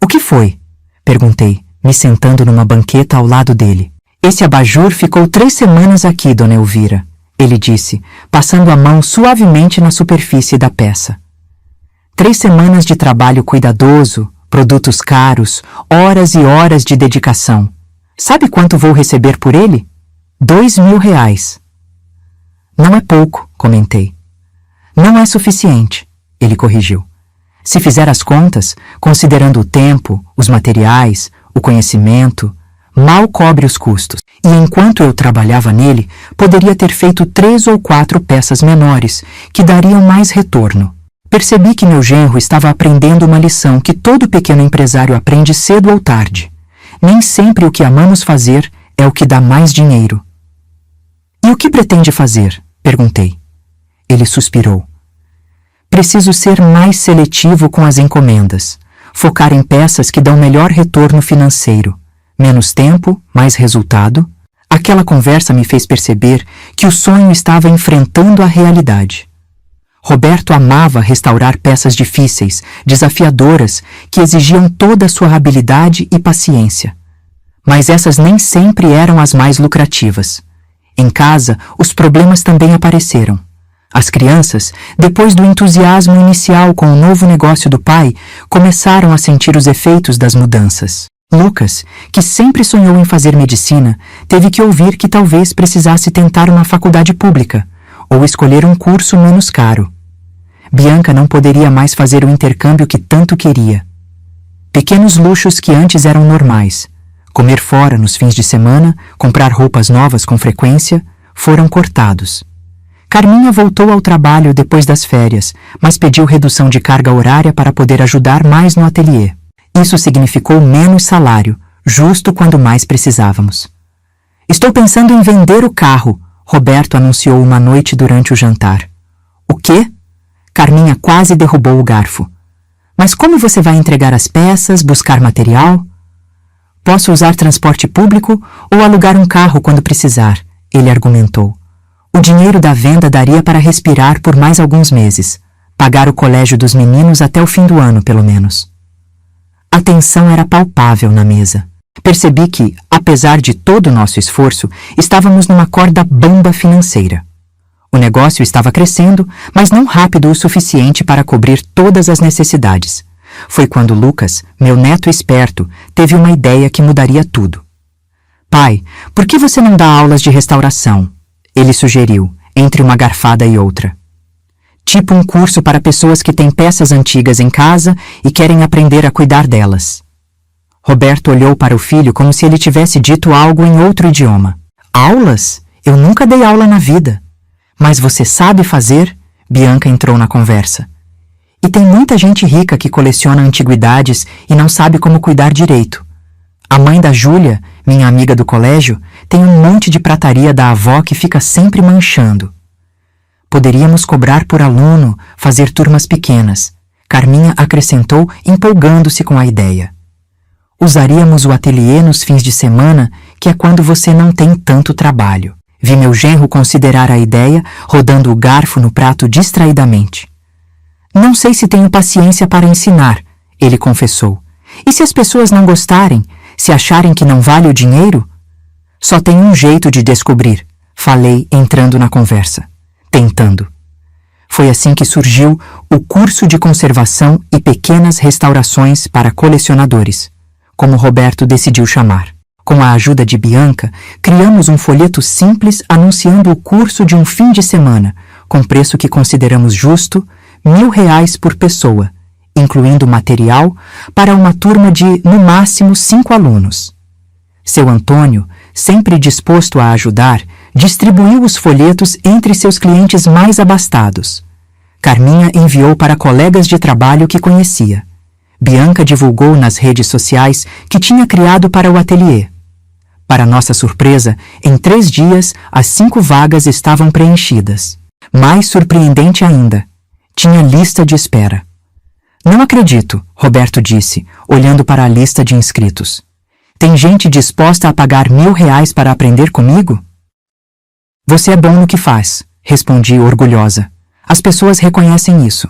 O que foi? Perguntei, me sentando numa banqueta ao lado dele. Esse abajur ficou 3 semanas aqui, Dona Elvira, ele disse, passando a mão suavemente na superfície da peça. 3 semanas de trabalho cuidadoso, produtos caros, horas e horas de dedicação. Sabe quanto vou receber por ele? R$2.000. Não é pouco, comentei. Não é suficiente, ele corrigiu. Se fizer as contas, considerando o tempo, os materiais, o conhecimento, mal cobre os custos. E enquanto eu trabalhava nele, poderia ter feito 3 ou 4 peças menores, que dariam mais retorno. Percebi que meu genro estava aprendendo uma lição que todo pequeno empresário aprende cedo ou tarde. Nem sempre o que amamos fazer é o que dá mais dinheiro. E o que pretende fazer? Perguntei. Ele suspirou. Preciso ser mais seletivo com as encomendas, focar em peças que dão melhor retorno financeiro. Menos tempo, mais resultado. Aquela conversa me fez perceber que o sonho estava enfrentando a realidade. Roberto amava restaurar peças difíceis, desafiadoras, que exigiam toda a sua habilidade e paciência. Mas essas nem sempre eram as mais lucrativas. Em casa, os problemas também apareceram. As crianças, depois do entusiasmo inicial com o novo negócio do pai, começaram a sentir os efeitos das mudanças. Lucas, que sempre sonhou em fazer medicina, teve que ouvir que talvez precisasse tentar uma faculdade pública ou escolher um curso menos caro. Bianca não poderia mais fazer o intercâmbio que tanto queria. Pequenos luxos que antes eram normais, comer fora nos fins de semana, comprar roupas novas com frequência, foram cortados. Carminha voltou ao trabalho depois das férias, mas pediu redução de carga horária para poder ajudar mais no ateliê. Isso significou menos salário, justo quando mais precisávamos. Estou pensando em vender o carro, Roberto anunciou uma noite durante o jantar. O quê? Carminha quase derrubou o garfo. Mas como você vai entregar as peças, buscar material? Posso usar transporte público ou alugar um carro quando precisar, ele argumentou. O dinheiro da venda daria para respirar por mais alguns meses, pagar o colégio dos meninos até o fim do ano, pelo menos. A tensão era palpável na mesa. Percebi que, apesar de todo o nosso esforço, estávamos numa corda bamba financeira. O negócio estava crescendo, mas não rápido o suficiente para cobrir todas as necessidades. Foi quando Lucas, meu neto esperto, teve uma ideia que mudaria tudo. Pai, por que você não dá aulas de restauração? Ele sugeriu, entre uma garfada e outra. Tipo um curso para pessoas que têm peças antigas em casa e querem aprender a cuidar delas. Roberto olhou para o filho como se ele tivesse dito algo em outro idioma. Aulas? Eu nunca dei aula na vida. Mas você sabe fazer? Bianca entrou na conversa. E tem muita gente rica que coleciona antiguidades e não sabe como cuidar direito. A mãe da Júlia, minha amiga do colégio, tem um monte de prataria da avó que fica sempre manchando. Poderíamos cobrar por aluno, fazer turmas pequenas. Carminha acrescentou, empolgando-se com a ideia. Usaríamos o ateliê nos fins de semana, que é quando você não tem tanto trabalho. Vi meu genro considerar a ideia, rodando o garfo no prato distraidamente. Não sei se tenho paciência para ensinar, ele confessou. E se as pessoas não gostarem, se acharem que não vale o dinheiro? Só tem um jeito de descobrir, falei entrando na conversa. Tentando. Foi assim que surgiu o curso de conservação e pequenas restaurações para colecionadores, como Roberto decidiu chamar. Com a ajuda de Bianca, criamos um folheto simples anunciando o curso de um fim de semana, com preço que consideramos justo, R$ 1.000 por pessoa, incluindo material para uma turma de, no máximo, 5 alunos. Seu Antônio, sempre disposto a ajudar, distribuiu os folhetos entre seus clientes mais abastados. Carminha enviou para colegas de trabalho que conhecia. Bianca divulgou nas redes sociais que tinha criado para o ateliê. Para nossa surpresa, em 3 dias, as 5 vagas estavam preenchidas. Mais surpreendente ainda, tinha lista de espera. Não acredito, Roberto disse, olhando para a lista de inscritos. Tem gente disposta a pagar R$ 1.000 para aprender comigo? Você é bom no que faz, respondi orgulhosa. As pessoas reconhecem isso.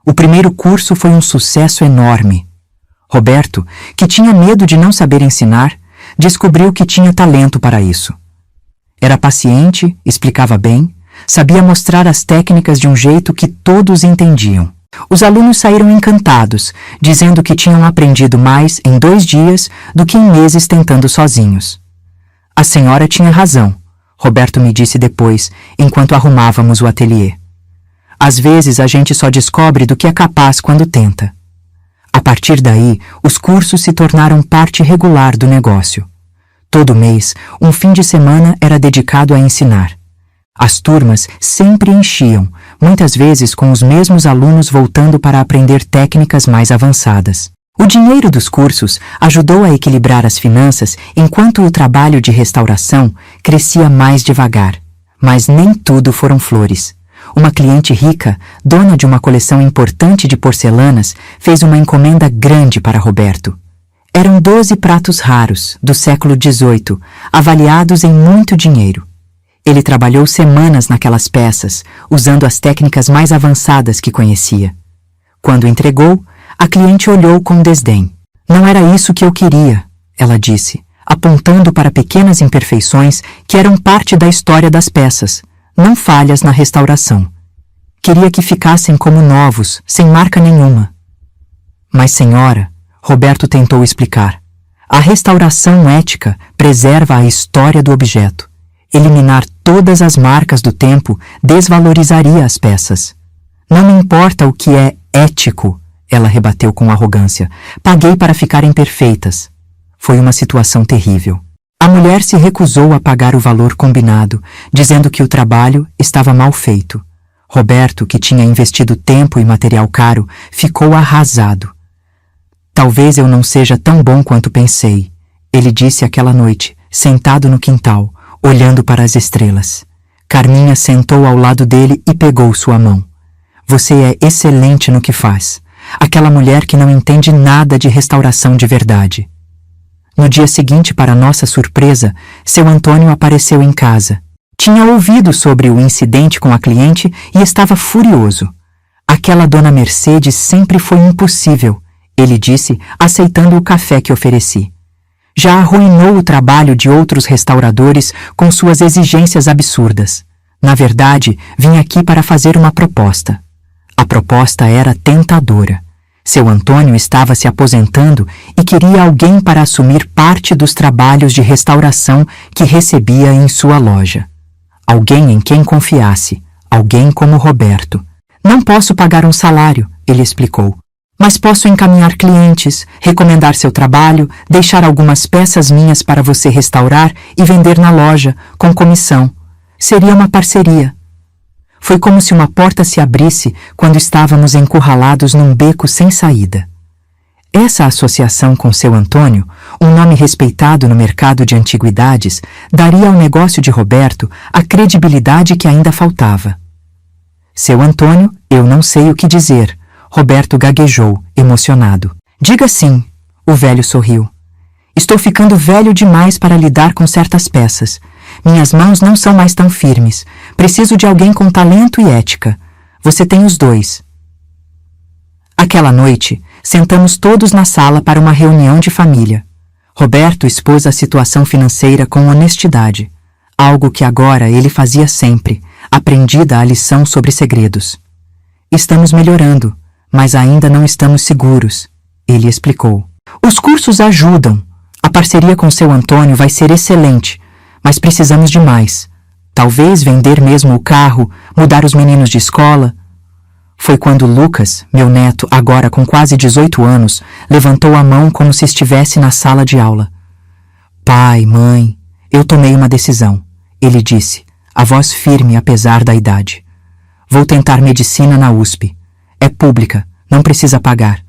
O primeiro curso foi um sucesso enorme. Roberto, que tinha medo de não saber ensinar, descobriu que tinha talento para isso. Era paciente, explicava bem, sabia mostrar as técnicas de um jeito que todos entendiam. Os alunos saíram encantados, dizendo que tinham aprendido mais em 2 dias do que em meses tentando sozinhos. A senhora tinha razão, Roberto me disse depois, enquanto arrumávamos o ateliê. Às vezes a gente só descobre do que é capaz quando tenta. A partir daí, os cursos se tornaram parte regular do negócio. Todo mês, um fim de semana era dedicado a ensinar. As turmas sempre enchiam, muitas vezes com os mesmos alunos voltando para aprender técnicas mais avançadas. O dinheiro dos cursos ajudou a equilibrar as finanças enquanto o trabalho de restauração crescia mais devagar. Mas nem tudo foram flores. Uma cliente rica, dona de uma coleção importante de porcelanas, fez uma encomenda grande para Roberto. Eram 12 pratos raros, do século XVIII, avaliados em muito dinheiro. Ele trabalhou semanas naquelas peças, usando as técnicas mais avançadas que conhecia. Quando entregou, a cliente olhou com desdém. Não era isso que eu queria, ela disse, apontando para pequenas imperfeições que eram parte da história das peças, não falhas na restauração. Queria que ficassem como novos, sem marca nenhuma. Mas, senhora, Roberto tentou explicar, a restauração ética preserva a história do objeto. Eliminar todas as marcas do tempo desvalorizaria as peças. Não me importa o que é ético, ela rebateu com arrogância. Paguei para ficarem perfeitas. Foi uma situação terrível. A mulher se recusou a pagar o valor combinado, dizendo que o trabalho estava mal feito. Roberto, que tinha investido tempo e material caro, ficou arrasado. Talvez eu não seja tão bom quanto pensei, ele disse aquela noite, sentado no quintal, olhando para as estrelas. Carminha sentou ao lado dele e pegou sua mão. Você é excelente no que faz. Aquela mulher que não entende nada de restauração de verdade. No dia seguinte, para nossa surpresa, seu Antônio apareceu em casa. Tinha ouvido sobre o incidente com a cliente e estava furioso. Aquela dona Mercedes sempre foi impossível, ele disse, aceitando o café que ofereci. Já arruinou o trabalho de outros restauradores com suas exigências absurdas. Na verdade, vim aqui para fazer uma proposta. A proposta era tentadora. Seu Antônio estava se aposentando e queria alguém para assumir parte dos trabalhos de restauração que recebia em sua loja. Alguém em quem confiasse, alguém como Roberto. Não posso pagar um salário, ele explicou. Mas posso encaminhar clientes, recomendar seu trabalho, deixar algumas peças minhas para você restaurar e vender na loja, com comissão. Seria uma parceria. Foi como se uma porta se abrisse quando estávamos encurralados num beco sem saída. Essa associação com seu Antônio, um nome respeitado no mercado de antiguidades, daria ao negócio de Roberto a credibilidade que ainda faltava. Seu Antônio, eu não sei o que dizer, Roberto gaguejou, emocionado. Diga sim, o velho sorriu. Estou ficando velho demais para lidar com certas peças. Minhas mãos não são mais tão firmes. Preciso de alguém com talento e ética. Você tem os dois. Aquela noite, sentamos todos na sala para uma reunião de família. Roberto expôs a situação financeira com honestidade, algo que agora ele fazia sempre, aprendida a lição sobre segredos. Estamos melhorando, mas ainda não estamos seguros, ele explicou. Os cursos ajudam, A parceria com seu Antônio vai ser excelente, mas precisamos de mais. Talvez vender mesmo o carro, mudar os meninos de escola. Foi quando Lucas, meu neto, agora com quase 18 anos, levantou a mão como se estivesse na sala de aula. Pai, mãe, eu tomei uma decisão, ele disse, a voz firme apesar da idade. Vou tentar medicina na USP. É pública, não precisa pagar.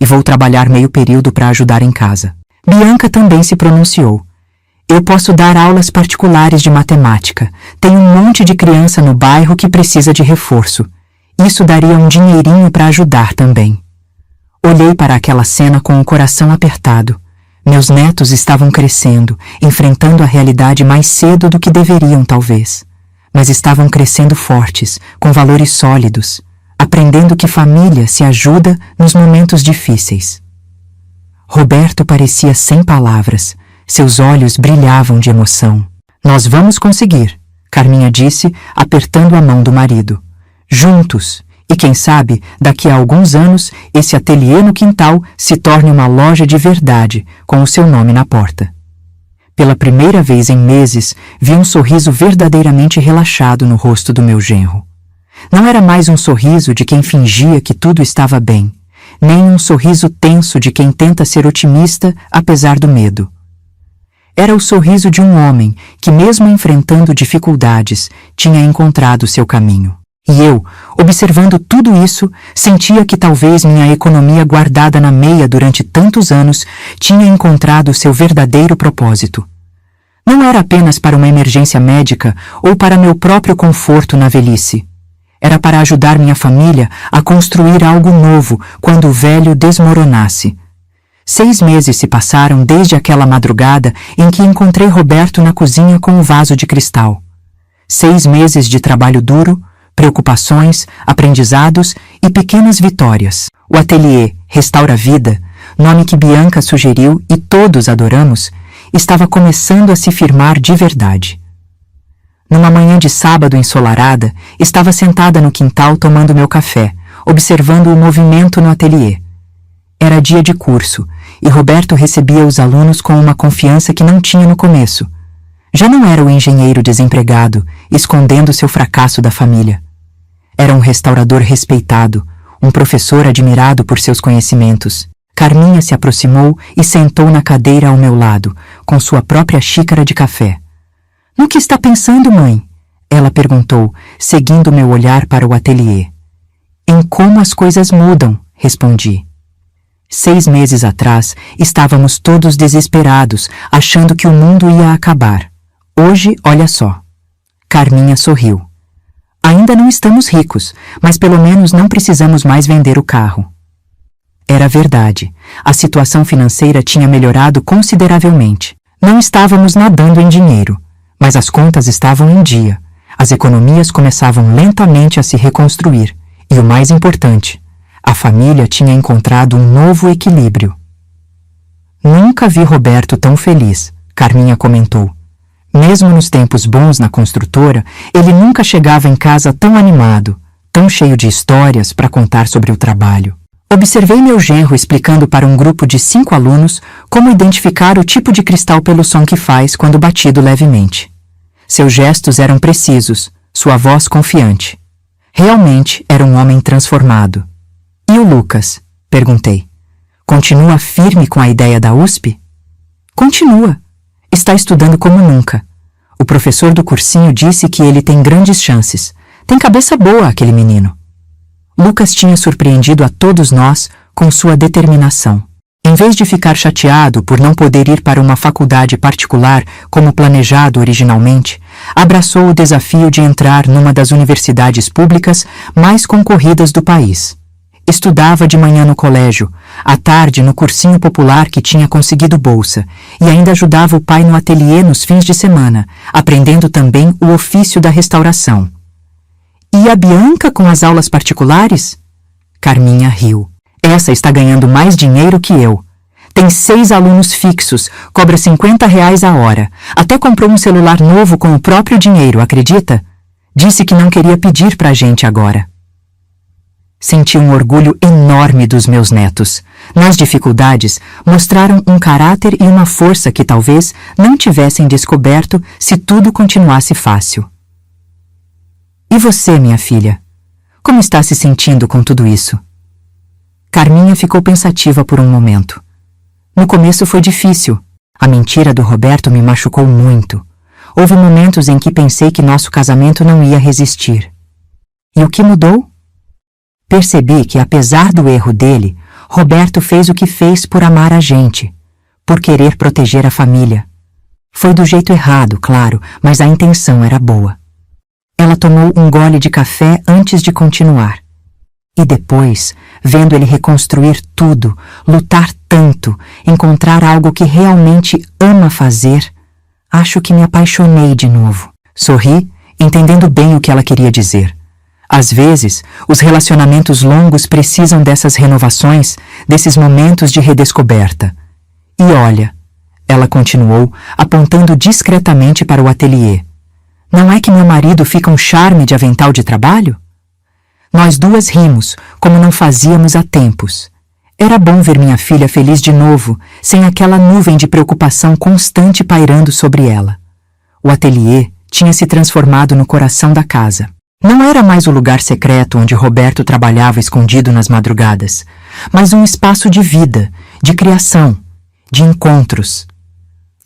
E vou trabalhar meio período para ajudar em casa. Bianca também se pronunciou. Eu posso dar aulas particulares de matemática. Tem um monte de criança no bairro que precisa de reforço. Isso daria um dinheirinho para ajudar também. Olhei para aquela cena com o coração apertado. Meus netos estavam crescendo, enfrentando a realidade mais cedo do que deveriam, talvez. Mas estavam crescendo fortes, com valores sólidos, aprendendo que família se ajuda nos momentos difíceis. Roberto parecia sem palavras. Seus olhos brilhavam de emoção. Nós vamos conseguir, Carminha disse, apertando a mão do marido. Juntos, e quem sabe, daqui a alguns anos, esse ateliê no quintal se torne uma loja de verdade, com o seu nome na porta. Pela primeira vez em meses, vi um sorriso verdadeiramente relaxado no rosto do meu genro. Não era mais um sorriso de quem fingia que tudo estava bem, nem um sorriso tenso de quem tenta ser otimista apesar do medo. Era o sorriso de um homem que, mesmo enfrentando dificuldades, tinha encontrado seu caminho. E eu, observando tudo isso, sentia que talvez minha economia guardada na meia durante tantos anos tinha encontrado seu verdadeiro propósito. Não era apenas para uma emergência médica ou para meu próprio conforto na velhice. Era para ajudar minha família a construir algo novo quando o velho desmoronasse. 6 meses se passaram desde aquela madrugada em que encontrei Roberto na cozinha com um vaso de cristal. 6 meses de trabalho duro, preocupações, aprendizados e pequenas vitórias. O ateliê Restaura Vida, nome que Bianca sugeriu e todos adoramos, estava começando a se firmar de verdade. Numa manhã de sábado ensolarada, estava sentada no quintal tomando meu café, observando o movimento no ateliê. Era dia de curso, e Roberto recebia os alunos com uma confiança que não tinha no começo. Já não era o engenheiro desempregado, escondendo seu fracasso da família. Era um restaurador respeitado, um professor admirado por seus conhecimentos. Carminha se aproximou e sentou na cadeira ao meu lado, com sua própria xícara de café. — No que está pensando, mãe? Ela perguntou, seguindo meu olhar para o ateliê. — Em como as coisas mudam, respondi. 6 meses atrás, estávamos todos desesperados, achando que o mundo ia acabar. Hoje, olha só. Carminha sorriu. Ainda não estamos ricos, mas pelo menos não precisamos mais vender o carro. Era verdade. A situação financeira tinha melhorado consideravelmente. Não estávamos nadando em dinheiro, mas as contas estavam em dia. As economias começavam lentamente a se reconstruir. E o mais importante, a família tinha encontrado um novo equilíbrio. Nunca vi Roberto tão feliz, Carminha comentou. Mesmo nos tempos bons na construtora, ele nunca chegava em casa tão animado, tão cheio de histórias para contar sobre o trabalho. Observei meu genro explicando para um grupo de 5 alunos como identificar o tipo de cristal pelo som que faz quando batido levemente. Seus gestos eram precisos, sua voz confiante. Realmente era um homem transformado. E o Lucas? Perguntei. Continua firme com a ideia da USP? Continua. Está estudando como nunca. O professor do cursinho disse que ele tem grandes chances. Tem cabeça boa, aquele menino. Lucas tinha surpreendido a todos nós com sua determinação. Em vez de ficar chateado por não poder ir para uma faculdade particular como planejado originalmente, abraçou o desafio de entrar numa das universidades públicas mais concorridas do país. Estudava de manhã no colégio, à tarde no cursinho popular que tinha conseguido bolsa, e ainda ajudava o pai no ateliê nos fins de semana, aprendendo também o ofício da restauração. E a Bianca com as aulas particulares? Carminha riu. Essa está ganhando mais dinheiro que eu. Tem 6 alunos fixos, cobra R$50 a hora. Até comprou um celular novo com o próprio dinheiro, acredita? Disse que não queria pedir pra gente agora. Senti um orgulho enorme dos meus netos. Nas dificuldades, mostraram um caráter e uma força que talvez não tivessem descoberto se tudo continuasse fácil. E você, minha filha? Como está se sentindo com tudo isso? Carminha ficou pensativa por um momento. No começo foi difícil. A mentira do Roberto me machucou muito. Houve momentos em que pensei que nosso casamento não ia resistir. E o que mudou? Percebi que, apesar do erro dele, Roberto fez o que fez por amar a gente, por querer proteger a família. Foi do jeito errado, claro, mas a intenção era boa. Ela tomou um gole de café antes de continuar. E depois, vendo ele reconstruir tudo, lutar tanto, encontrar algo que realmente ama fazer, acho que me apaixonei de novo. Sorri, entendendo bem o que ela queria dizer. Às vezes, os relacionamentos longos precisam dessas renovações, desses momentos de redescoberta. E olha, ela continuou, apontando discretamente para o ateliê. Não é que meu marido fica um charme de avental de trabalho? Nós duas rimos, como não fazíamos há tempos. Era bom ver minha filha feliz de novo, sem aquela nuvem de preocupação constante pairando sobre ela. O ateliê tinha se transformado no coração da casa. Não era mais o lugar secreto onde Roberto trabalhava escondido nas madrugadas, mas um espaço de vida, de criação, de encontros.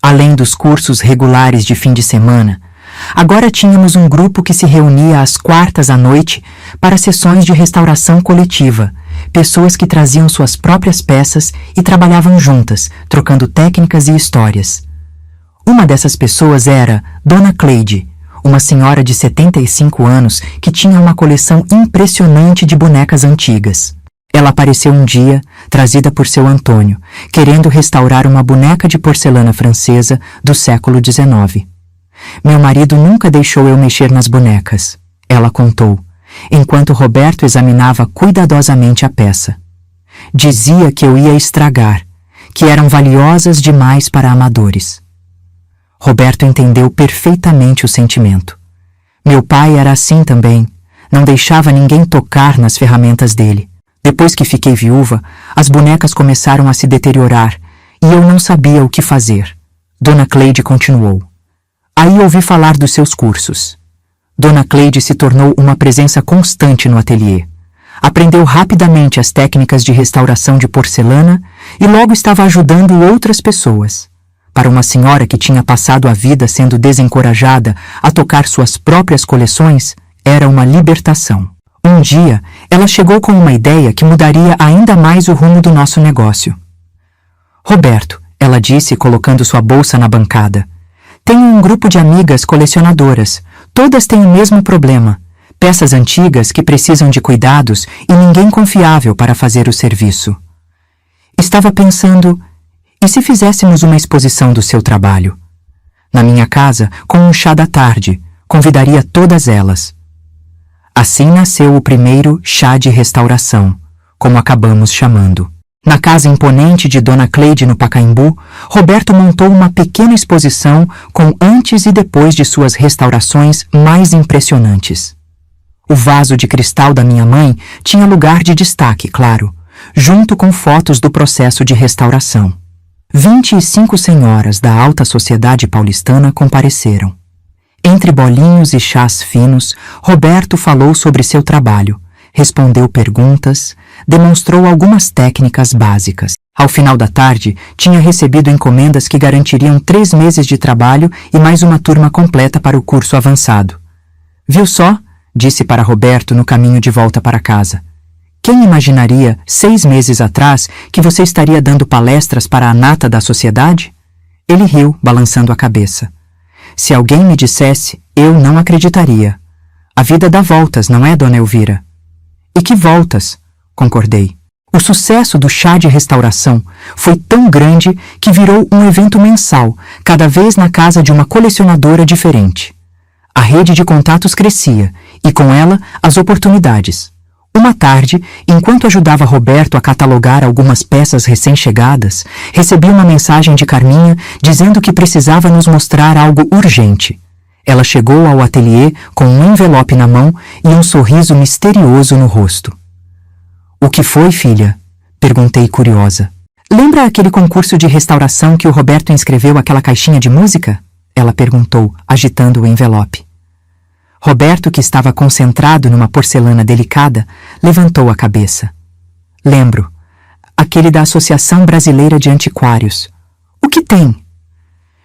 Além dos cursos regulares de fim de semana, agora tínhamos um grupo que se reunia às quartas à noite para sessões de restauração coletiva, pessoas que traziam suas próprias peças e trabalhavam juntas, trocando técnicas e histórias. Uma dessas pessoas era Dona Cleide, uma senhora de 75 anos que tinha uma coleção impressionante de bonecas antigas. Ela apareceu um dia, trazida por seu Antônio, querendo restaurar uma boneca de porcelana francesa do século XIX. Meu marido nunca deixou eu mexer nas bonecas, ela contou, enquanto Roberto examinava cuidadosamente a peça. Dizia que eu ia estragar, que eram valiosas demais para amadores. Roberto entendeu perfeitamente o sentimento. Meu pai era assim também, não deixava ninguém tocar nas ferramentas dele. Depois que fiquei viúva, as bonecas começaram a se deteriorar e eu não sabia o que fazer. Dona Cleide continuou. Aí ouvi falar dos seus cursos. Dona Cleide se tornou uma presença constante no ateliê. Aprendeu rapidamente as técnicas de restauração de porcelana e logo estava ajudando outras pessoas. Para uma senhora que tinha passado a vida sendo desencorajada a tocar suas próprias coleções, era uma libertação. Um dia, ela chegou com uma ideia que mudaria ainda mais o rumo do nosso negócio. Roberto, ela disse, colocando sua bolsa na bancada, tenho um grupo de amigas colecionadoras. Todas têm o mesmo problema. Peças antigas que precisam de cuidados e ninguém confiável para fazer o serviço. Estava pensando, e se fizéssemos uma exposição do seu trabalho? Na minha casa, com um chá da tarde, convidaria todas elas. Assim nasceu o primeiro chá de restauração, como acabamos chamando. Na casa imponente de Dona Cleide no Pacaembu, Roberto montou uma pequena exposição com antes e depois de suas restaurações mais impressionantes. O vaso de cristal da minha mãe tinha lugar de destaque, claro, junto com fotos do processo de restauração. 25 senhoras da alta sociedade paulistana compareceram. Entre bolinhos e chás finos, Roberto falou sobre seu trabalho, respondeu perguntas, demonstrou algumas técnicas básicas. Ao final da tarde, tinha recebido encomendas que garantiriam 3 meses de trabalho e mais uma turma completa para o curso avançado. Viu só? Disse para Roberto no caminho de volta para casa. Quem imaginaria, 6 meses atrás, que você estaria dando palestras para a nata da sociedade? Ele riu, balançando a cabeça. Se alguém me dissesse, eu não acreditaria. A vida dá voltas, não é, Dona Elvira? E que voltas? Concordei. O sucesso do chá de restauração foi tão grande que virou um evento mensal, cada vez na casa de uma colecionadora diferente. A rede de contatos crescia, e com ela as oportunidades. Uma tarde, enquanto ajudava Roberto a catalogar algumas peças recém-chegadas, recebi uma mensagem de Carminha dizendo que precisava nos mostrar algo urgente. Ela chegou ao ateliê com um envelope na mão e um sorriso misterioso no rosto. — O que foi, filha? — Perguntei curiosa. Lembra aquele concurso de restauração que o Roberto inscreveu aquela caixinha de música? Ela perguntou, agitando o envelope. Roberto, que estava concentrado numa porcelana delicada, levantou a cabeça. Lembro. Aquele da Associação Brasileira de Antiquários. O que tem?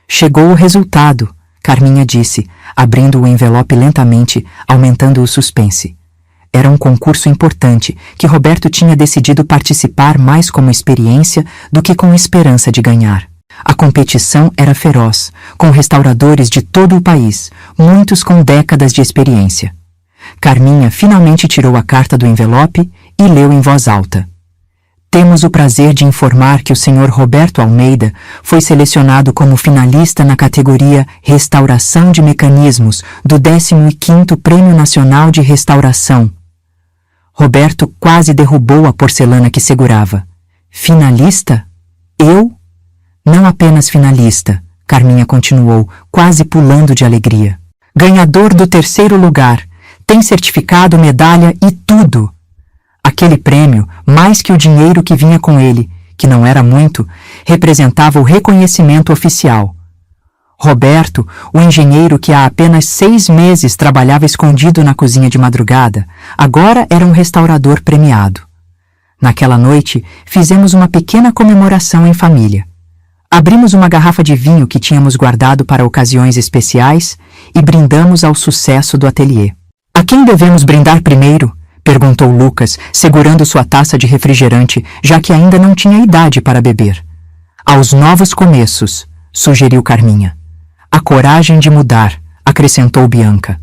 Chegou o resultado, Carminha disse, abrindo o envelope lentamente, aumentando o suspense. Era um concurso importante, que Roberto tinha decidido participar mais como experiência do que com esperança de ganhar. A competição era feroz, com restauradores de todo o país, muitos com décadas de experiência. Carminha finalmente tirou a carta do envelope e leu em voz alta. Temos o prazer de informar que o Sr. Roberto Almeida foi selecionado como finalista na categoria Restauração de Mecanismos do 15º Prêmio Nacional de Restauração. Roberto quase derrubou a porcelana que segurava. Finalista? Eu? Não apenas finalista, Carminha continuou, quase pulando de alegria. Ganhador do 3º lugar, tem certificado, medalha e tudo. Aquele prêmio, mais que o dinheiro que vinha com ele, que não era muito, representava o reconhecimento oficial. Roberto, o engenheiro que há apenas 6 meses trabalhava escondido na cozinha de madrugada, agora era um restaurador premiado. Naquela noite, fizemos uma pequena comemoração em família. Abrimos uma garrafa de vinho que tínhamos guardado para ocasiões especiais e brindamos ao sucesso do ateliê. A quem devemos brindar primeiro? Perguntou Lucas, segurando sua taça de refrigerante, já que ainda não tinha idade para beber. Aos novos começos, sugeriu Carminha. A coragem de mudar, acrescentou Bianca.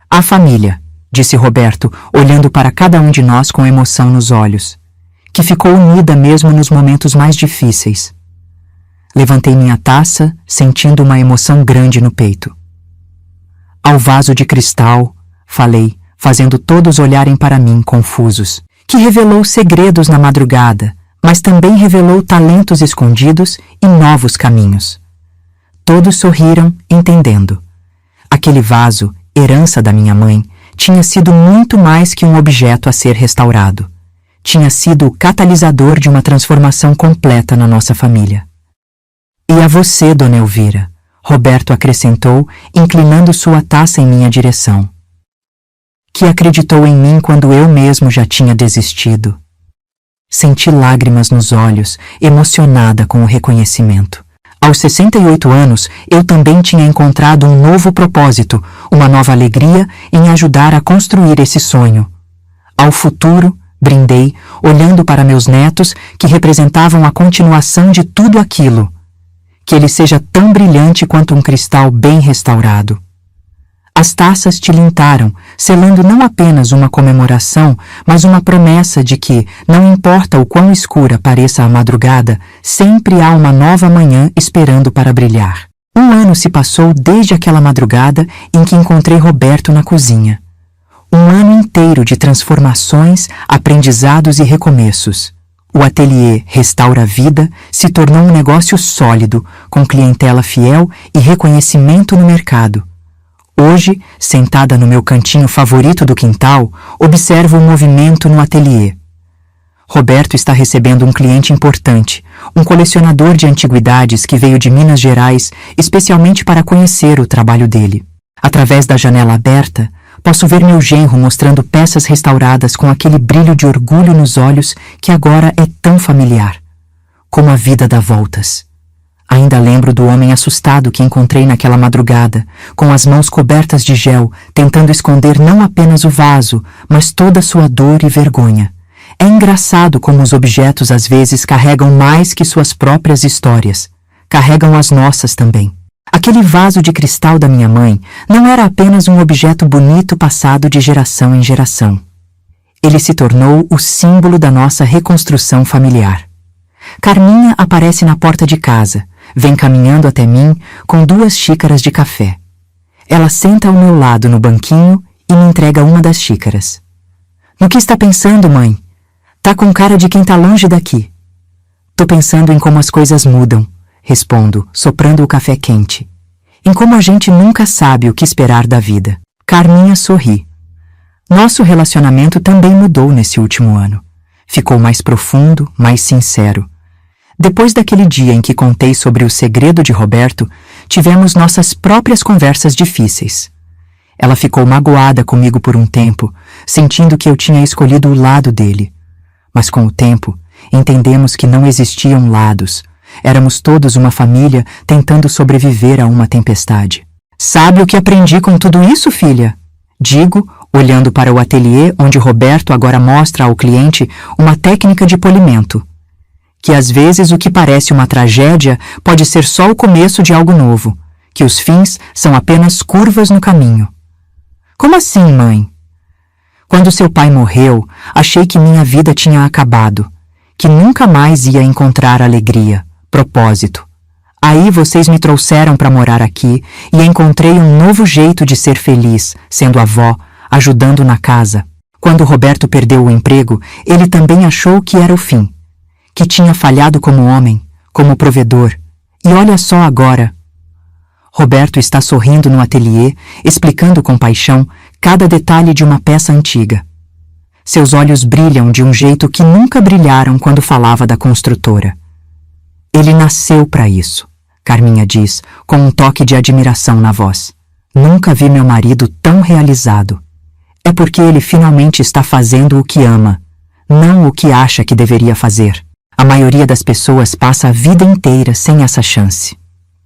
A família, disse Roberto, olhando para cada um de nós com emoção nos olhos, que ficou unida mesmo nos momentos mais difíceis. Levantei minha taça, sentindo uma emoção grande no peito. Ao vaso de cristal, falei, fazendo todos olharem para mim, confusos, que revelou segredos na madrugada, mas também revelou talentos escondidos e novos caminhos. Todos sorriram, entendendo. Aquele vaso, herança da minha mãe, tinha sido muito mais que um objeto a ser restaurado. Tinha sido o catalisador de uma transformação completa na nossa família. E a você, Dona Elvira, Roberto acrescentou, inclinando sua taça em minha direção. Que acreditou em mim quando eu mesmo já tinha desistido. Senti lágrimas nos olhos, emocionada com o reconhecimento. Aos 68 anos, eu também tinha encontrado um novo propósito, uma nova alegria em ajudar a construir esse sonho. Ao futuro, brindei, olhando para meus netos, que representavam a continuação de tudo aquilo. Que ele seja tão brilhante quanto um cristal bem restaurado. As taças tilintaram, selando não apenas uma comemoração, mas uma promessa de que, não importa o quão escura pareça a madrugada, sempre há uma nova manhã esperando para brilhar. 1 ano se passou desde aquela madrugada em que encontrei Roberto na cozinha. 1 ano inteiro de transformações, aprendizados e recomeços. O ateliê Restaura a Vida se tornou um negócio sólido, com clientela fiel e reconhecimento no mercado. Hoje, sentada no meu cantinho favorito do quintal, observo o movimento no ateliê. Roberto está recebendo um cliente importante, um colecionador de antiguidades que veio de Minas Gerais, especialmente para conhecer o trabalho dele. Através da janela aberta, posso ver meu genro mostrando peças restauradas com aquele brilho de orgulho nos olhos que agora é tão familiar. Como a vida dá voltas. Ainda lembro do homem assustado que encontrei naquela madrugada, com as mãos cobertas de gel, tentando esconder não apenas o vaso, mas toda sua dor e vergonha. É engraçado como os objetos às vezes carregam mais que suas próprias histórias. Carregam as nossas também. Aquele vaso de cristal da minha mãe não era apenas um objeto bonito passado de geração em geração. Ele se tornou o símbolo da nossa reconstrução familiar. Carminha aparece na porta de casa, vem caminhando até mim com 2 xícaras de café. Ela senta ao meu lado no banquinho e me entrega uma das xícaras. No que está pensando, mãe? Tá com cara de quem tá longe daqui. Tô pensando em como as coisas mudam, respondo, soprando o café quente. Em como a gente nunca sabe o que esperar da vida. Carminha sorri. Nosso relacionamento também mudou nesse último ano. Ficou mais profundo, mais sincero. Depois daquele dia em que contei sobre o segredo de Roberto, tivemos nossas próprias conversas difíceis. Ela ficou magoada comigo por um tempo, sentindo que eu tinha escolhido o lado dele. Mas com o tempo, entendemos que não existiam lados. Éramos todos uma família tentando sobreviver a uma tempestade. Sabe o que aprendi com tudo isso, filha? Digo, olhando para o ateliê onde Roberto agora mostra ao cliente uma técnica de polimento. Que às vezes o que parece uma tragédia pode ser só o começo de algo novo, que os fins são apenas curvas no caminho. Como assim, mãe? Quando seu pai morreu, achei que minha vida tinha acabado, que nunca mais ia encontrar alegria, propósito. Aí vocês me trouxeram para morar aqui e encontrei um novo jeito de ser feliz, sendo avó, ajudando na casa. Quando Roberto perdeu o emprego, ele também achou que era o fim, que tinha falhado como homem, como provedor. E olha só agora. Roberto está sorrindo no ateliê, explicando com paixão cada detalhe de uma peça antiga. Seus olhos brilham de um jeito que nunca brilharam quando falava da construtora. Ele nasceu para isso, Carminha diz, com um toque de admiração na voz. Nunca vi meu marido tão realizado. É porque ele finalmente está fazendo o que ama, não o que acha que deveria fazer. A maioria das pessoas passa a vida inteira sem essa chance.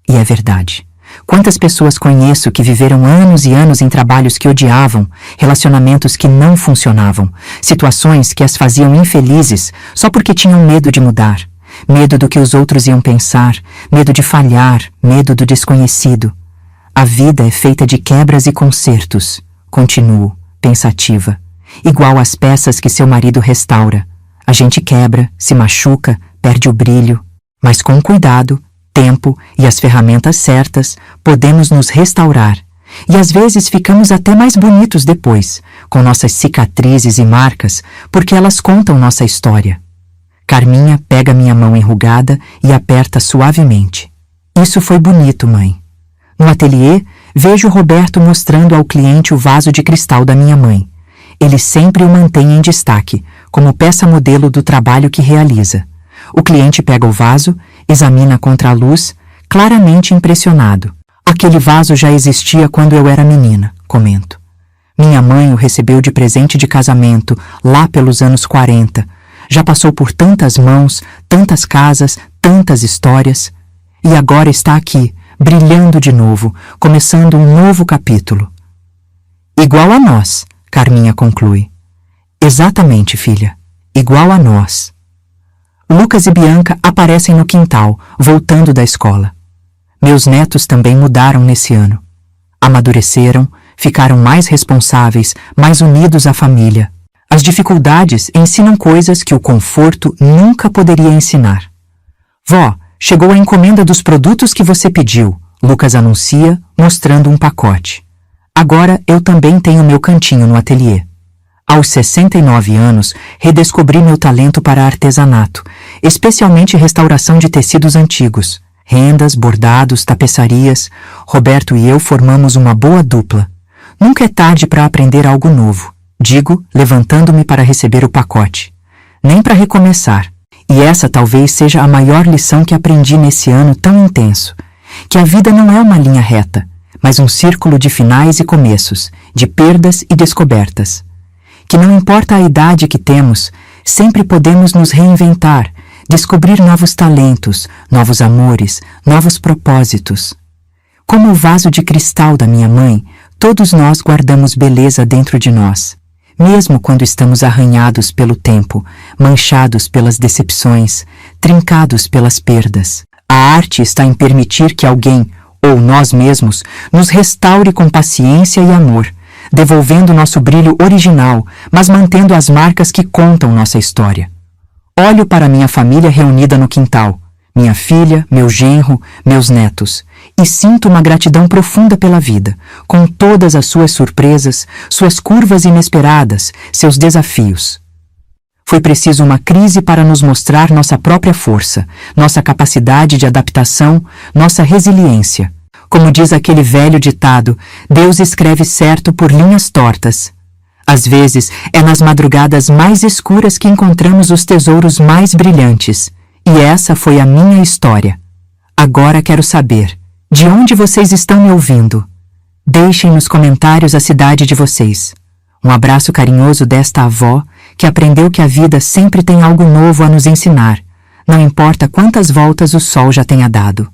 E é verdade. Quantas pessoas conheço que viveram anos e anos em trabalhos que odiavam, relacionamentos que não funcionavam, situações que as faziam infelizes só porque tinham medo de mudar, medo do que os outros iam pensar, medo de falhar, medo do desconhecido. A vida é feita de quebras e consertos. Continuo, pensativa, igual às peças que seu marido restaura. A gente quebra, se machuca, perde o brilho, mas com cuidado, tempo e as ferramentas certas, podemos nos restaurar. E às vezes ficamos até mais bonitos depois, com nossas cicatrizes e marcas, porque elas contam nossa história. Carminha pega minha mão enrugada e aperta suavemente. Isso foi bonito, mãe. No ateliê, vejo Roberto mostrando ao cliente o vaso de cristal da minha mãe. Ele sempre o mantém em destaque, como peça modelo do trabalho que realiza. O cliente pega o vaso, examina contra a luz, claramente impressionado. Aquele vaso já existia quando eu era menina, comento. Minha mãe o recebeu de presente de casamento, lá pelos anos 40. Já passou por tantas mãos, tantas casas, tantas histórias. E agora está aqui, brilhando de novo, começando um novo capítulo. Igual a nós, Carminha conclui. Exatamente, filha. Igual a nós. Lucas e Bianca aparecem no quintal, voltando da escola. Meus netos também mudaram nesse ano. Amadureceram, ficaram mais responsáveis, mais unidos à família. As dificuldades ensinam coisas que o conforto nunca poderia ensinar. Vó, chegou a encomenda dos produtos que você pediu, Lucas anuncia, mostrando um pacote. Agora eu também tenho meu cantinho no ateliê. Aos 69 anos, redescobri meu talento para artesanato, especialmente restauração de tecidos antigos. Rendas, bordados, tapeçarias. Roberto e eu formamos uma boa dupla. Nunca é tarde para aprender algo novo, digo, levantando-me para receber o pacote. Nem para recomeçar. E essa talvez seja a maior lição que aprendi nesse ano tão intenso. Que a vida não é uma linha reta, mas um círculo de finais e começos, de perdas e descobertas. Que não importa a idade que temos, sempre podemos nos reinventar, descobrir novos talentos, novos amores, novos propósitos. Como o vaso de cristal da minha mãe, todos nós guardamos beleza dentro de nós. Mesmo quando estamos arranhados pelo tempo, manchados pelas decepções, trincados pelas perdas. A arte está em permitir que alguém, ou nós mesmos, nos restaure com paciência e amor, devolvendo nosso brilho original, mas mantendo as marcas que contam nossa história. Olho para minha família reunida no quintal, minha filha, meu genro, meus netos, e sinto uma gratidão profunda pela vida, com todas as suas surpresas, suas curvas inesperadas, seus desafios. Foi preciso uma crise para nos mostrar nossa própria força, nossa capacidade de adaptação, nossa resiliência. Como diz aquele velho ditado, Deus escreve certo por linhas tortas. Às vezes, é nas madrugadas mais escuras que encontramos os tesouros mais brilhantes. E essa foi a minha história. Agora quero saber, de onde vocês estão me ouvindo? Deixem nos comentários a cidade de vocês. Um abraço carinhoso desta avó que aprendeu que a vida sempre tem algo novo a nos ensinar, não importa quantas voltas o sol já tenha dado.